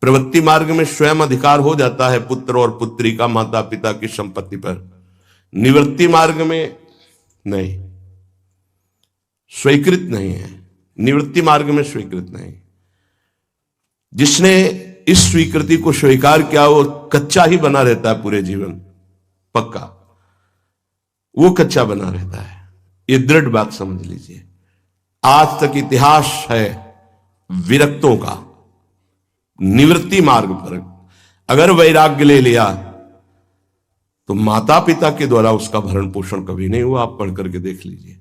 प्रवृत्ति मार्ग में स्वयं अधिकार हो जाता है पुत्र और पुत्री का माता पिता की संपत्ति पर, निवृत्ति मार्ग में नहीं, स्वीकृत नहीं है। निवृत्ति मार्ग में स्वीकृत नहीं। जिसने इस स्वीकृति को स्वीकार किया वो कच्चा ही बना रहता है पूरे जीवन, पक्का वो कच्चा बना रहता है। ये दृढ़ बात समझ लीजिए। आज तक इतिहास है विरक्तों का। निवृत्ति मार्ग पर अगर वैराग्य ले लिया तो माता पिता के द्वारा उसका भरण पोषण कभी नहीं हुआ। आप पढ़ करके देख लीजिए,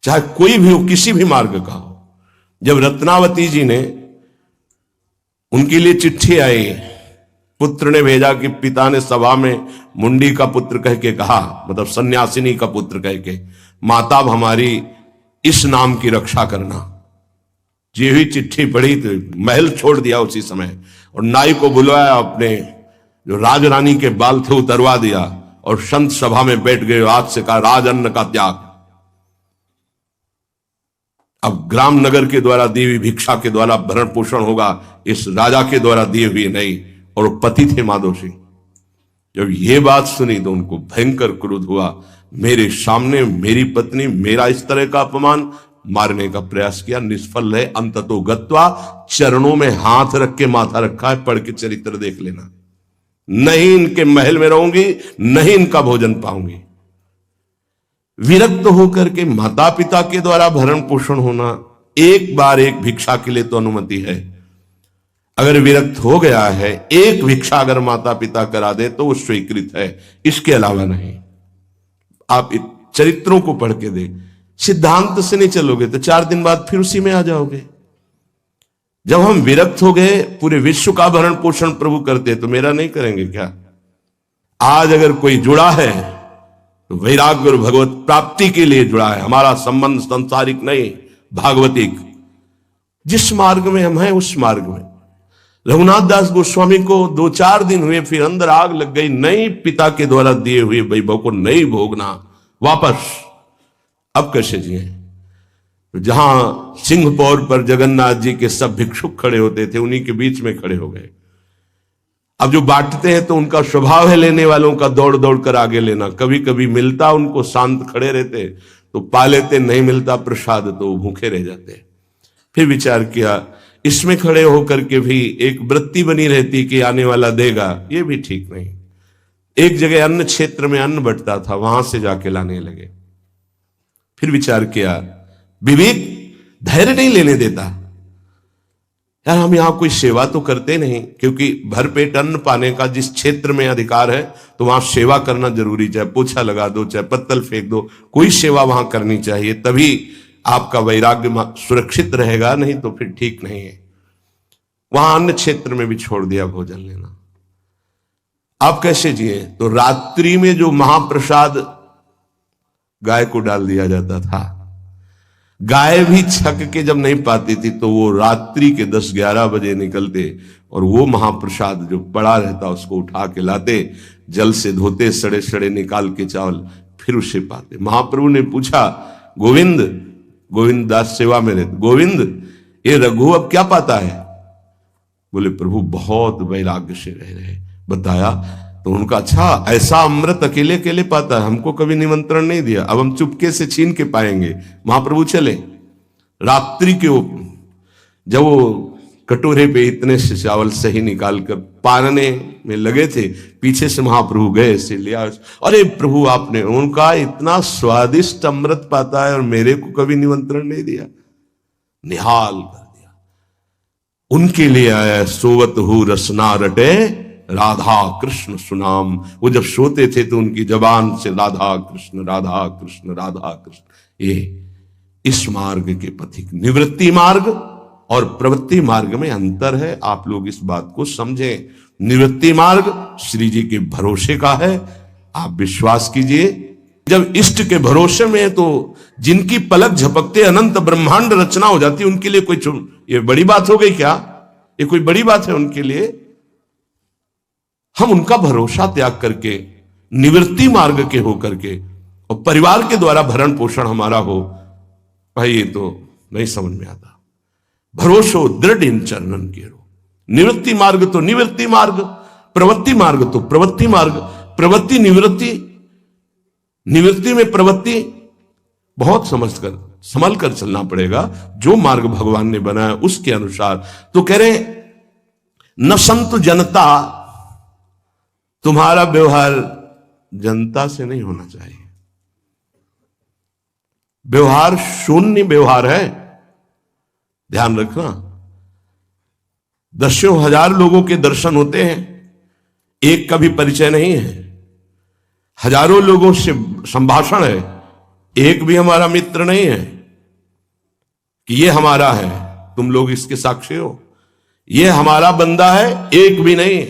चाहे कोई भी हो, किसी भी मार्ग का हो। जब रत्नावती जी ने, उनके लिए चिट्ठी आई, पुत्र ने भेजा कि पिता ने सभा में मुंडी का पुत्र कह के कहा, मतलब सन्यासिनी का पुत्र कह के, माता हमारी इस नाम की रक्षा करना। जी हुई चिट्ठी पढ़ी तो महल छोड़ दिया उसी समय, और नाई को बुलवाया, अपने जो राजरानी के बाल थे उतरवा दिया, और संत सभा में बैठ गए। आज से कहा राजअन्न का त्याग। अब ग्राम नगर के द्वारा दी हुई भिक्षा के द्वारा भरण पोषण होगा, इस राजा के द्वारा दिए हुए नहीं। और पति थे माधव सिंह। जब ये बात सुनी तो उनको भयंकर क्रोध हुआ। मेरे सामने मेरी पत्नी, मेरा इस तरह का अपमान, मारने का प्रयास किया, निष्फल है। अंततो गत्वा, चरणों में हाथ रख के माथा रखा है, पढ़ के चरित्र देख लेना। नहीं इनके महल में रहूंगी, नहीं इनका भोजन पाऊंगी। विरक्त होकर के माता पिता के द्वारा भरण पोषण होना, एक बार एक भिक्षा के लिए तो अनुमति है। अगर विरक्त हो गया है, एक भिक्षा अगर माता पिता करा दे तो वो स्वीकृत है, इसके अलावा नहीं। आप चरित्रों को पढ़ के देख, सिद्धांत से नहीं चलोगे तो 4 दिन बाद फिर उसी में आ जाओगे। जब हम विरक्त हो गए, पूरे विश्व का भरण पोषण प्रभु करते, तो मेरा नहीं करेंगे क्या? आज अगर कोई जुड़ा है तो वैराग्य और भगवत प्राप्ति के लिए जुड़ा है। हमारा संबंध संसारिक नहीं, भागवतिक। जिस मार्ग में हम हैं उस मार्ग में। रघुनाथ दास गोस्वामी को 2-4 दिन हुए, फिर अंदर आग लग गई। नहीं, पिता के द्वारा दिए हुए वैभव को नहीं भोगना, वापस। अब कैसे जिए? जहां सिंहपौर पर जगन्नाथ जी के सब भिक्षुक खड़े होते थे, उन्हीं के बीच में खड़े हो गए। अब जो बांटते हैं तो उनका स्वभाव है लेने वालों का दौड़ दौड़ कर आगे लेना। कभी कभी मिलता, उनको शांत खड़े रहते, तो पा लेते, नहीं मिलता प्रसाद तो भूखे रह जाते। फिर विचार किया, इसमें खड़े होकर के भी एक वृत्ति बनी रहती कि आने वाला देगा, ये भी ठीक नहीं। एक जगह अन्न क्षेत्र में अन्न बंटता था, वहां से जाके लाने लगे। फिर विचार किया, विवेक धैर्य नहीं लेने देता, यार हम यहां कोई सेवा तो करते नहीं, क्योंकि भरपेट अन्न पाने का जिस क्षेत्र में अधिकार है तो वहां सेवा करना जरूरी, चाहे पोछा लगा दो, चाहे पत्तल फेंक दो, कोई सेवा वहां करनी चाहिए, तभी आपका वैराग्य सुरक्षित रहेगा, नहीं तो फिर ठीक नहीं है। वहां अन्य क्षेत्र में भी छोड़ दिया भोजन लेना। आप कैसे जिए? तो रात्रि में जो महाप्रसाद गाय को डाल दिया जाता था, गाय भी छक के जब नहीं पाती थी तो वो रात्रि के 10-11 बजे निकलते और वो महाप्रसाद जो पड़ा रहता उसको उठा के लाते, जल से धोते, सड़े सड़े निकाल के चावल, फिर उसे पाते। महाप्रभु ने पूछा, गोविंद, गोविंद दास सेवा में रहते, गोविंद ये रघु अब क्या पाता है? बोले प्रभु बहुत वैराग्य से रह रहे। बताया तो उनका, अच्छा ऐसा अमृत अकेले अकेले पाता है, हमको कभी निमंत्रण नहीं दिया, अब हम चुपके से छीन के पाएंगे। महाप्रभु चले रात्रि के जब वो कटोरे पे इतने से चावल सही निकाल कर पारने में लगे थे, पीछे से महाप्रभु गए से लिया, अरे प्रभु आपने, उनका इतना स्वादिष्ट अमृत पाता है और मेरे को कभी निमंत्रण नहीं दिया, निहाल कर दिया। उनके लिए आया, सोवत हु रसना रटे राधा कृष्ण सुनाम। वो जब सोते थे तो उनकी जबान से राधा कृष्ण राधा कृष्ण राधा कृष्ण। ये इस मार्ग के पथिक, निवृत्ति मार्ग और प्रवृत्ति मार्ग में अंतर है, आप लोग इस बात को समझें। निवृत्ति मार्ग श्री जी के भरोसे का है, आप विश्वास कीजिए। जब इष्ट के भरोसे में है तो जिनकी पलक झपकते अनंत ब्रह्मांड रचना हो जाती, उनके लिए कोई ये बड़ी बात हो गई क्या? ये कोई बड़ी बात है उनके लिए? हम उनका भरोसा त्याग करके निवृत्ति मार्ग के होकर के और परिवार के द्वारा भरण पोषण हमारा हो, भाई ये तो नहीं समझ में आता। भरोसो दृढ़ इन चरणन के रो। निवृत्ति मार्ग तो निवृत्ति मार्ग, प्रवृत्ति मार्ग तो प्रवृत्ति मार्ग, प्रवृत्ति निवृत्ति, निवृत्ति में प्रवृत्ति, बहुत समझकर संभल कर चलना पड़ेगा। जो मार्ग भगवान ने बनाया उसके अनुसार। तो कह रहे न संत जनता, तुम्हारा व्यवहार जनता से नहीं होना चाहिए, व्यवहार शून्य व्यवहार है, ध्यान रखना। दसों हजार लोगों के दर्शन होते हैं, एक का भी परिचय नहीं है, हजारों लोगों से संभाषण है, एक भी हमारा मित्र नहीं है कि ये हमारा है, तुम लोग इसके साक्षी हो, ये हमारा बंदा है, एक भी नहीं।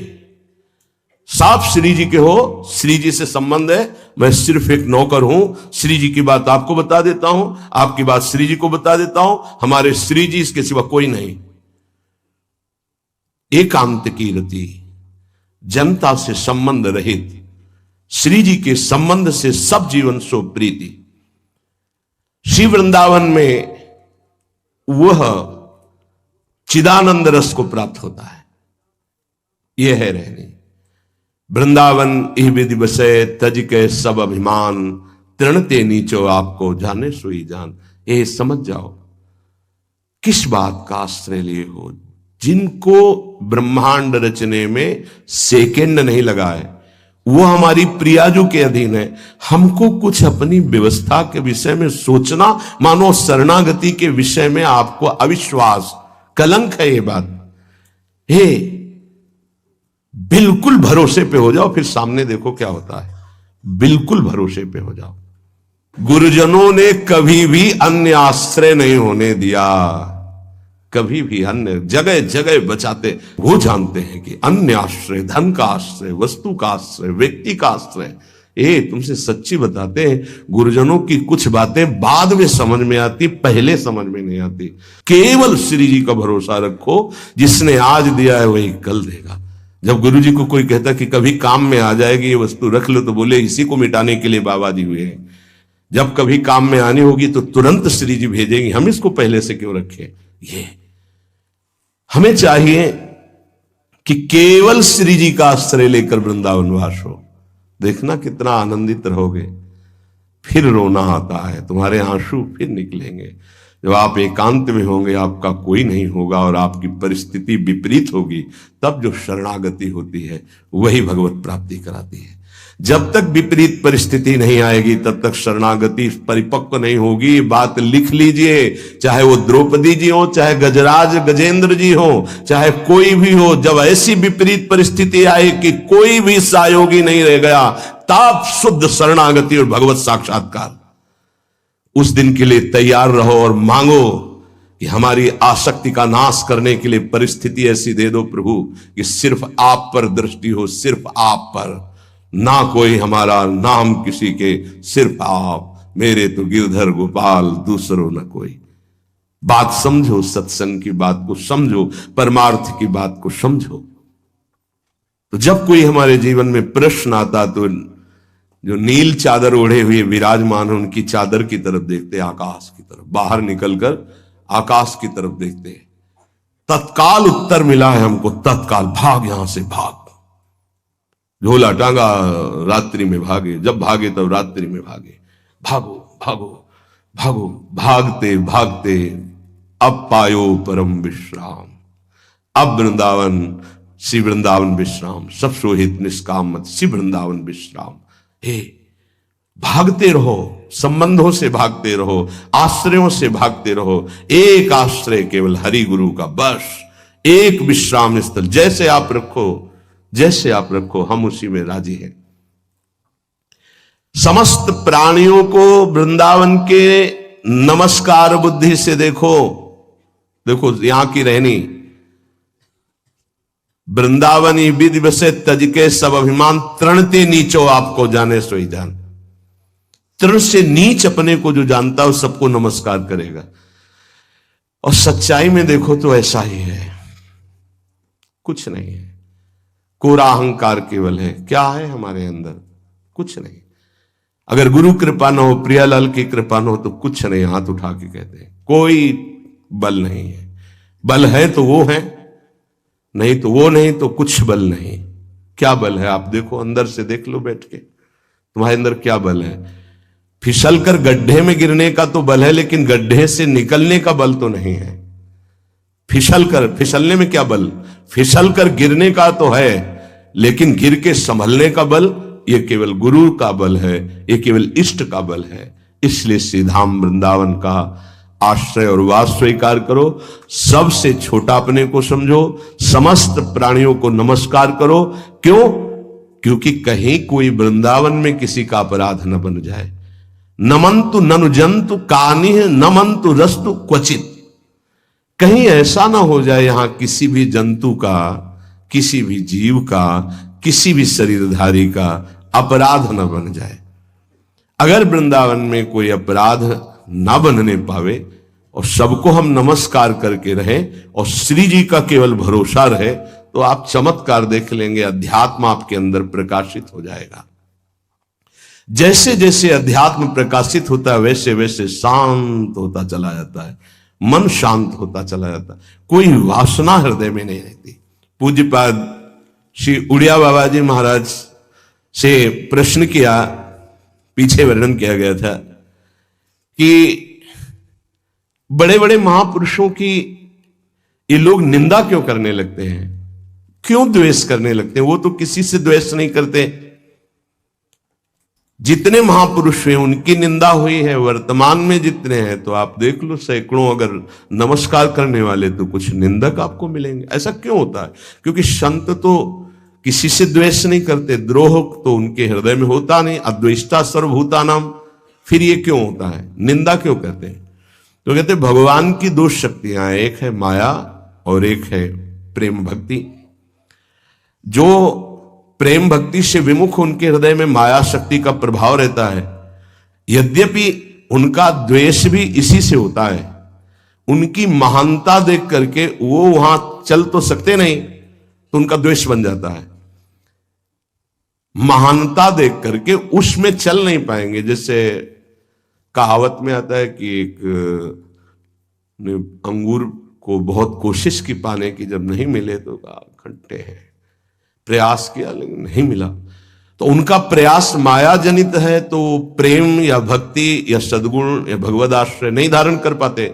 साफ श्री जी के हो, श्री जी से संबंध है, मैं सिर्फ एक नौकर हूं, श्री जी की बात आपको बता देता हूं, आपकी बात श्री जी को बता देता हूं, हमारे श्री जी इसके सिवा कोई नहीं। एकांत की रति, जनता से संबंध रहित, श्री जी के संबंध से सब जीवन सो प्रीति। श्री वृंदावन में वह चिदानंद रस को प्राप्त होता है, यह है रहनी। वृंदावन इह विधि बसे, तज के सब अभिमान, तृणते नीचो आपको जाने सोई जान। ये समझ जाओ किस बात का आश्रय लिए हो। जिनको ब्रह्मांड रचने में सेकेंड नहीं लगा है, वो हमारी प्रियाजू के अधीन है। हमको कुछ अपनी व्यवस्था के विषय में सोचना, मानो शरणागति के विषय में आपको अविश्वास, कलंक है ये बात। हे बिल्कुल भरोसे पे हो जाओ, फिर सामने देखो क्या होता है। बिल्कुल भरोसे पे हो जाओ। गुरुजनों ने कभी भी अन्य आश्रय नहीं होने दिया, कभी भी अन्य जगह जगह बचाते। वो जानते हैं कि अन्य आश्रय, धन का आश्रय, वस्तु का आश्रय, व्यक्ति का आश्रय, ये तुमसे सच्ची बताते हैं, गुरुजनों की कुछ बातें बाद में समझ में आती, पहले समझ में नहीं आती। केवल श्री जी का भरोसा रखो, जिसने आज दिया है वही कल देगा। जब गुरु जी को कोई कहता कि कभी काम में आ जाएगी ये वस्तु, रख लो, तो बोले इसी को मिटाने के लिए बाबा जी हुए हैं। जब कभी काम में आनी होगी तो तुरंत श्री जी भेजेंगे, हम इसको पहले से क्यों रखें। ये हमें चाहिए कि केवल श्री जी का आश्रय लेकर वृंदावन वास हो। देखना कितना आनंदित रहोगे। फिर रोना आता है, तुम्हारे आंसू फिर निकलेंगे। जब आप एकांत में होंगे, आपका कोई नहीं होगा और आपकी परिस्थिति विपरीत होगी, तब जो शरणागति होती है वही भगवत प्राप्ति कराती है। जब तक विपरीत परिस्थिति नहीं आएगी तब तक शरणागति परिपक्व नहीं होगी। बात लिख लीजिए, चाहे वो द्रौपदी जी हो, चाहे गजराज गजेंद्र जी हो, चाहे कोई भी हो, जब ऐसी विपरीत परिस्थिति आए कि कोई भी सहयोगी नहीं रह गया, तब शुद्ध शरणागति और भगवत साक्षात्कार। उस दिन के लिए तैयार रहो और मांगो कि हमारी आसक्ति का नाश करने के लिए परिस्थिति ऐसी दे दो प्रभु कि सिर्फ आप पर दृष्टि हो, सिर्फ आप पर, ना कोई हमारा, ना हम किसी के, सिर्फ आप। मेरे तो गिरधर गोपाल, दूसरों न कोई। बात समझो, सत्संग की बात को समझो, परमार्थ की बात को समझो। तो जब कोई हमारे जीवन में प्रश्न आता तो जो नील चादर ओढ़े हुए विराजमान है उनकी चादर की तरफ देखते, आकाश की तरफ, बाहर निकलकर आकाश की तरफ देखते। तत्काल उत्तर मिला है हमको, तत्काल भाग, यहां से भाग। झोला टांगा, रात्रि में भागे, जब भागे तब रात्रि में भागे। भागो भागो भागो, भागते भागते अब पायो परम विश्राम। अब वृंदावन, श्री वृंदावन विश्राम, सब सोहित निष्काम मत, श्री वृंदावन विश्राम। हे, भागते रहो, संबंधों से भागते रहो, आश्रयों से भागते रहो। एक आश्रय केवल हरि गुरु का, बस एक विश्राम स्थल। जैसे आप रखो, जैसे आप रखो, हम उसी में राजी हैं। समस्त प्राणियों को वृंदावन के नमस्कार बुद्धि से देखो। देखो यहां की रहनी, वृंदावनी विधि बसे तज के सब अभिमान, तृणते नीचो आपको जाने सोई जान। तृण से नीच अपने को जो जानता है सबको नमस्कार करेगा। और सच्चाई में देखो तो ऐसा ही है, कुछ नहीं है। कोरा अहंकार केवल है। क्या है हमारे अंदर? कुछ नहीं। अगर गुरु कृपा न हो, प्रियालाल की कृपा न हो तो कुछ नहीं। हाथ उठा के कहते हैं कोई बल नहीं है। बल है तो वो है, नहीं तो वो नहीं, तो कुछ बल नहीं। क्या बल है? आप देखो, अंदर से देख लो बैठ के, तुम्हारे अंदर क्या बल है। फिसल कर गड्ढे में गिरने का तो बल है, लेकिन गड्ढे से निकलने का बल तो नहीं है। फिसलने में क्या बल? फिसल कर गिरने का तो है, लेकिन गिर के संभलने का बल, ये केवल गुरु का बल है, ये केवल इष्ट का बल है। इसलिए श्रीधाम वृंदावन का आश्रय और वास स्वीकार करो। सबसे छोटा अपने को समझो, समस्त प्राणियों को नमस्कार करो। क्यों? क्योंकि कहीं कोई वृंदावन में किसी का अपराध न बन जाए। नमंतु ननु जंतु कानिह नमंतु रस्तु क्वचित। कहीं ऐसा ना हो जाए यहां किसी भी जंतु का, किसी भी जीव का, किसी भी शरीरधारी का अपराध न बन जाए। अगर वृंदावन में कोई अपराध ना बनने पावे और सबको हम नमस्कार करके रहें और श्री जी का केवल भरोसा रहे, तो आप चमत्कार देख लेंगे। अध्यात्म आपके अंदर प्रकाशित हो जाएगा। जैसे जैसे अध्यात्म प्रकाशित होता है वैसे वैसे शांत होता चला जाता है, मन शांत होता चला जाता है, कोई वासना हृदय में नहीं रहती। पूज्यपाद श्री उड़िया बाबा जी महाराज से प्रश्न किया, पीछे वर्णन किया गया था कि बड़े बड़े महापुरुषों की ये लोग निंदा क्यों करने लगते हैं, क्यों द्वेष करने लगते हैं? वो तो किसी से द्वेष नहीं करते। जितने महापुरुष हैं उनकी निंदा हुई है, वर्तमान में जितने हैं तो आप देख लो सैकड़ों अगर नमस्कार करने वाले तो कुछ निंदक आपको मिलेंगे। ऐसा क्यों होता है? क्योंकि संत तो किसी से द्वेष नहीं करते, द्रोह तो उनके हृदय में होता नहीं। अद्वेष्टा सर्वभूतानाम, फिर ये क्यों होता है? निंदा क्यों कहते हैं? तो कहते हैं भगवान की दो शक्तियां, एक है माया और एक है प्रेम भक्ति। जो प्रेम भक्ति से विमुख, उनके हृदय में माया शक्ति का प्रभाव रहता है। यद्यपि उनका द्वेष भी इसी से होता है। उनकी महानता देख करके वो वहां चल तो सकते नहीं, तो उनका द्वेष बन जाता है। महानता देख करके उसमें चल नहीं पाएंगे। जैसे कहावत में आता है कि एक अंगूर को बहुत कोशिश की पाने की, जब नहीं मिले तो कहा खट्टे हैं, प्रयास किया लेकिन नहीं मिला। तो उनका प्रयास माया जनित है, तो प्रेम या भक्ति या सद्गुण या भगवद आश्रय नहीं धारण कर पाते,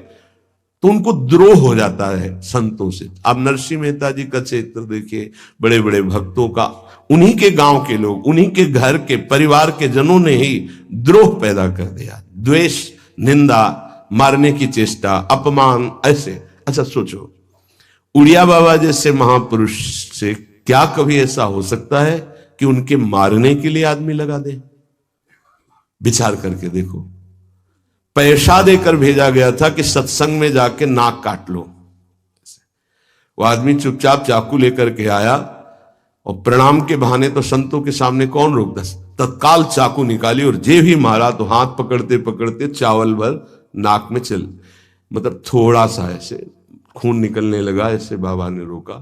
तो उनको द्रोह हो जाता है संतों से। आप नरसिंह मेहता जी का चरित्र देखिए, बड़े बड़े भक्तों का, उन्हीं के गांव के लोग, उन्हीं के घर के परिवार के जनों ने ही द्रोह पैदा कर दिया। द्वेष, निंदा, मारने की चेष्टा, अपमान, ऐसे। अच्छा सोचो, उड़िया बाबा जैसे महापुरुष से क्या कभी ऐसा हो सकता है कि उनके मारने के लिए आदमी लगा दे? विचार करके देखो। पैसा देकर भेजा गया था कि सत्संग में जाके नाक काट लो। वो आदमी चुपचाप चाकू लेकर के आया और प्रणाम के बहाने तो संतों के सामने कौन रोकता, तत्काल चाकू निकाली और जे भी मारा तो हाथ पकड़ते पकड़ते चावल भर नाक में चल, मतलब थोड़ा सा ऐसे खून निकलने लगा। ऐसे बाबा ने रोका,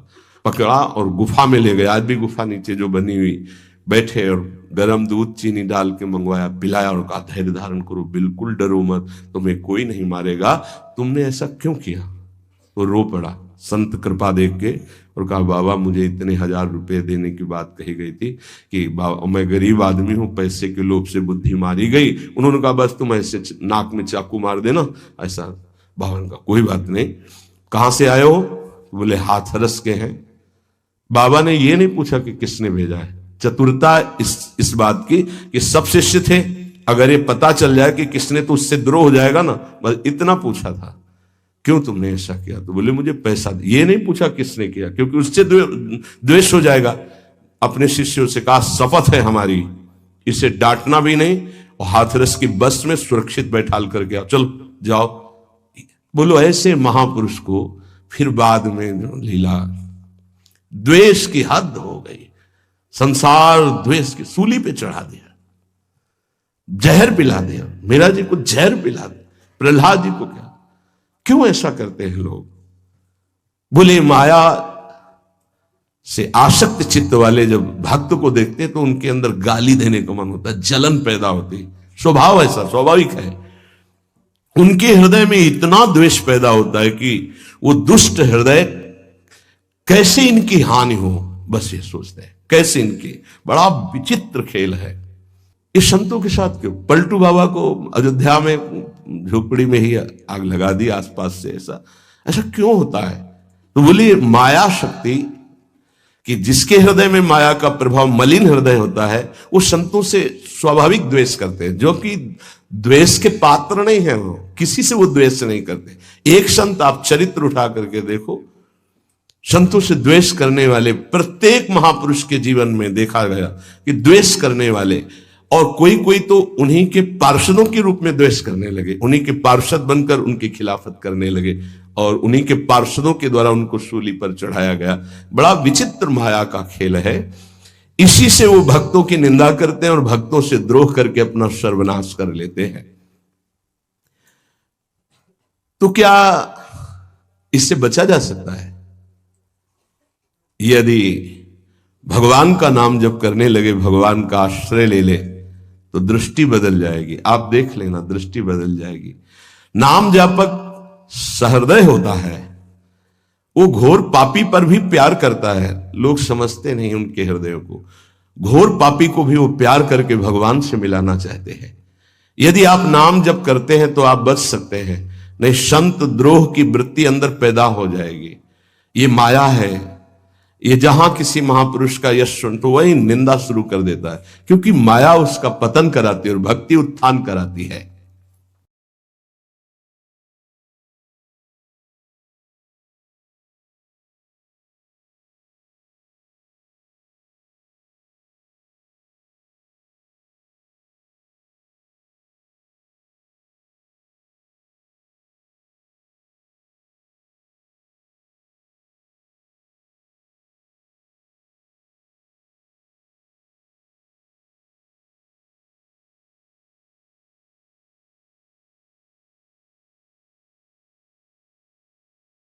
पकड़ा और गुफा में ले गया। आज भी गुफा नीचे जो बनी हुई, बैठे और गरम दूध चीनी डाल के मंगवाया, पिलाया और कहा धैर्य धारण करो, बिल्कुल डरो मत, तुम्हें कोई नहीं मारेगा, तुमने ऐसा क्यों किया? तो रो पड़ा संत कृपा देख के और कहा बाबा मुझे इतने 1000 रुपए देने की बात कही गई थी कि बाबा मैं गरीब आदमी हूं, पैसे के लोभ से बुद्धि मारी गई। उन्होंने कहा बस तुम ऐसे नाक में चाकू मार देना ऐसा। बाबा ने कहा कोई बात नहीं, कहां से आए हो? बोले हाथरस के हैं। बाबा ने ये नहीं पूछा कि किसने भेजा है। चतुरता इस बात की कि सब शिष्य थे, अगर ये पता चल जाए कि किसने, तो उससे द्रोह हो जाएगा ना, बस इतना पूछा था। क्यों तुमने ऐसा किया? तो बोले मुझे पैसा। ये नहीं पूछा किसने किया, क्योंकि उससे द्वेष हो जाएगा। अपने शिष्यों से कहा शपथ है हमारी, इसे डांटना भी नहीं और हाथरस की बस में सुरक्षित बैठाल करके आओ, चलो जाओ। बोलो ऐसे महापुरुष को फिर बाद में लीला, द्वेष की हद हो गई, संसार द्वेष की सूली पे चढ़ा दिया, जहर पिला दिया। मीरा जी को जहर पिला दिया, प्रहलाद जी को क्या? क्यों ऐसा करते हैं लोग? बोले माया से आसक्त चित्त वाले जब भक्त को देखते हैं तो उनके अंदर गाली देने का मन होता है, जलन पैदा होती है। स्वभाव ऐसा स्वाभाविक है। उनके हृदय में इतना द्वेष पैदा होता है कि वो दुष्ट हृदय कैसे इनकी हानि हो, बस ये सोचते हैं कैसे इनकी। बड़ा विचित्र खेल है। इस संतों के साथ क्यों? पलटू बाबा को अयोध्या में झोपड़ी में ही आग लगा दी आसपास से, ऐसा क्यों होता है? तो बोली माया शक्ति, कि जिसके हृदय में माया का प्रभाव, मलिन हृदय होता है, वो संतों से स्वाभाविक द्वेष करते हैं, जो कि द्वेष के पात्र नहीं है। वो किसी से वो द्वेष नहीं करते। एक संत आप चरित्र उठा करके देखो, संतों से द्वेष करने वाले प्रत्येक महापुरुष के जीवन में देखा गया कि द्वेष करने वाले, और कोई कोई तो उन्हीं के पार्षदों के रूप में द्वेष करने लगे, उन्हीं के पार्षद बनकर उनकी खिलाफत करने लगे और उन्हीं के पार्षदों के द्वारा उनको सूली पर चढ़ाया गया। बड़ा विचित्र माया का खेल है। इसी से वो भक्तों की निंदा करते हैं और भक्तों से द्रोह करके अपना सर्वनाश कर लेते हैं। तो क्या इससे बचा जा सकता है? यदि भगवान का नाम जप करने लगे, भगवान का आश्रय ले ले, तो दृष्टि बदल जाएगी। आप देख लेना, दृष्टि बदल जाएगी। नाम जापक सहृदय होता है, वो घोर पापी पर भी प्यार करता है। लोग समझते नहीं उनके हृदयों को। घोर पापी को भी वो प्यार करके भगवान से मिलाना चाहते हैं। यदि आप नाम जप करते हैं तो आप बच सकते हैं, नहीं संत द्रोह की वृत्ति अंदर पैदा हो जाएगी। ये माया है। ये जहां किसी महापुरुष का यश सुन तो वही निंदा शुरू कर देता है, क्योंकि माया उसका पतन कराती है और भक्ति उत्थान कराती है।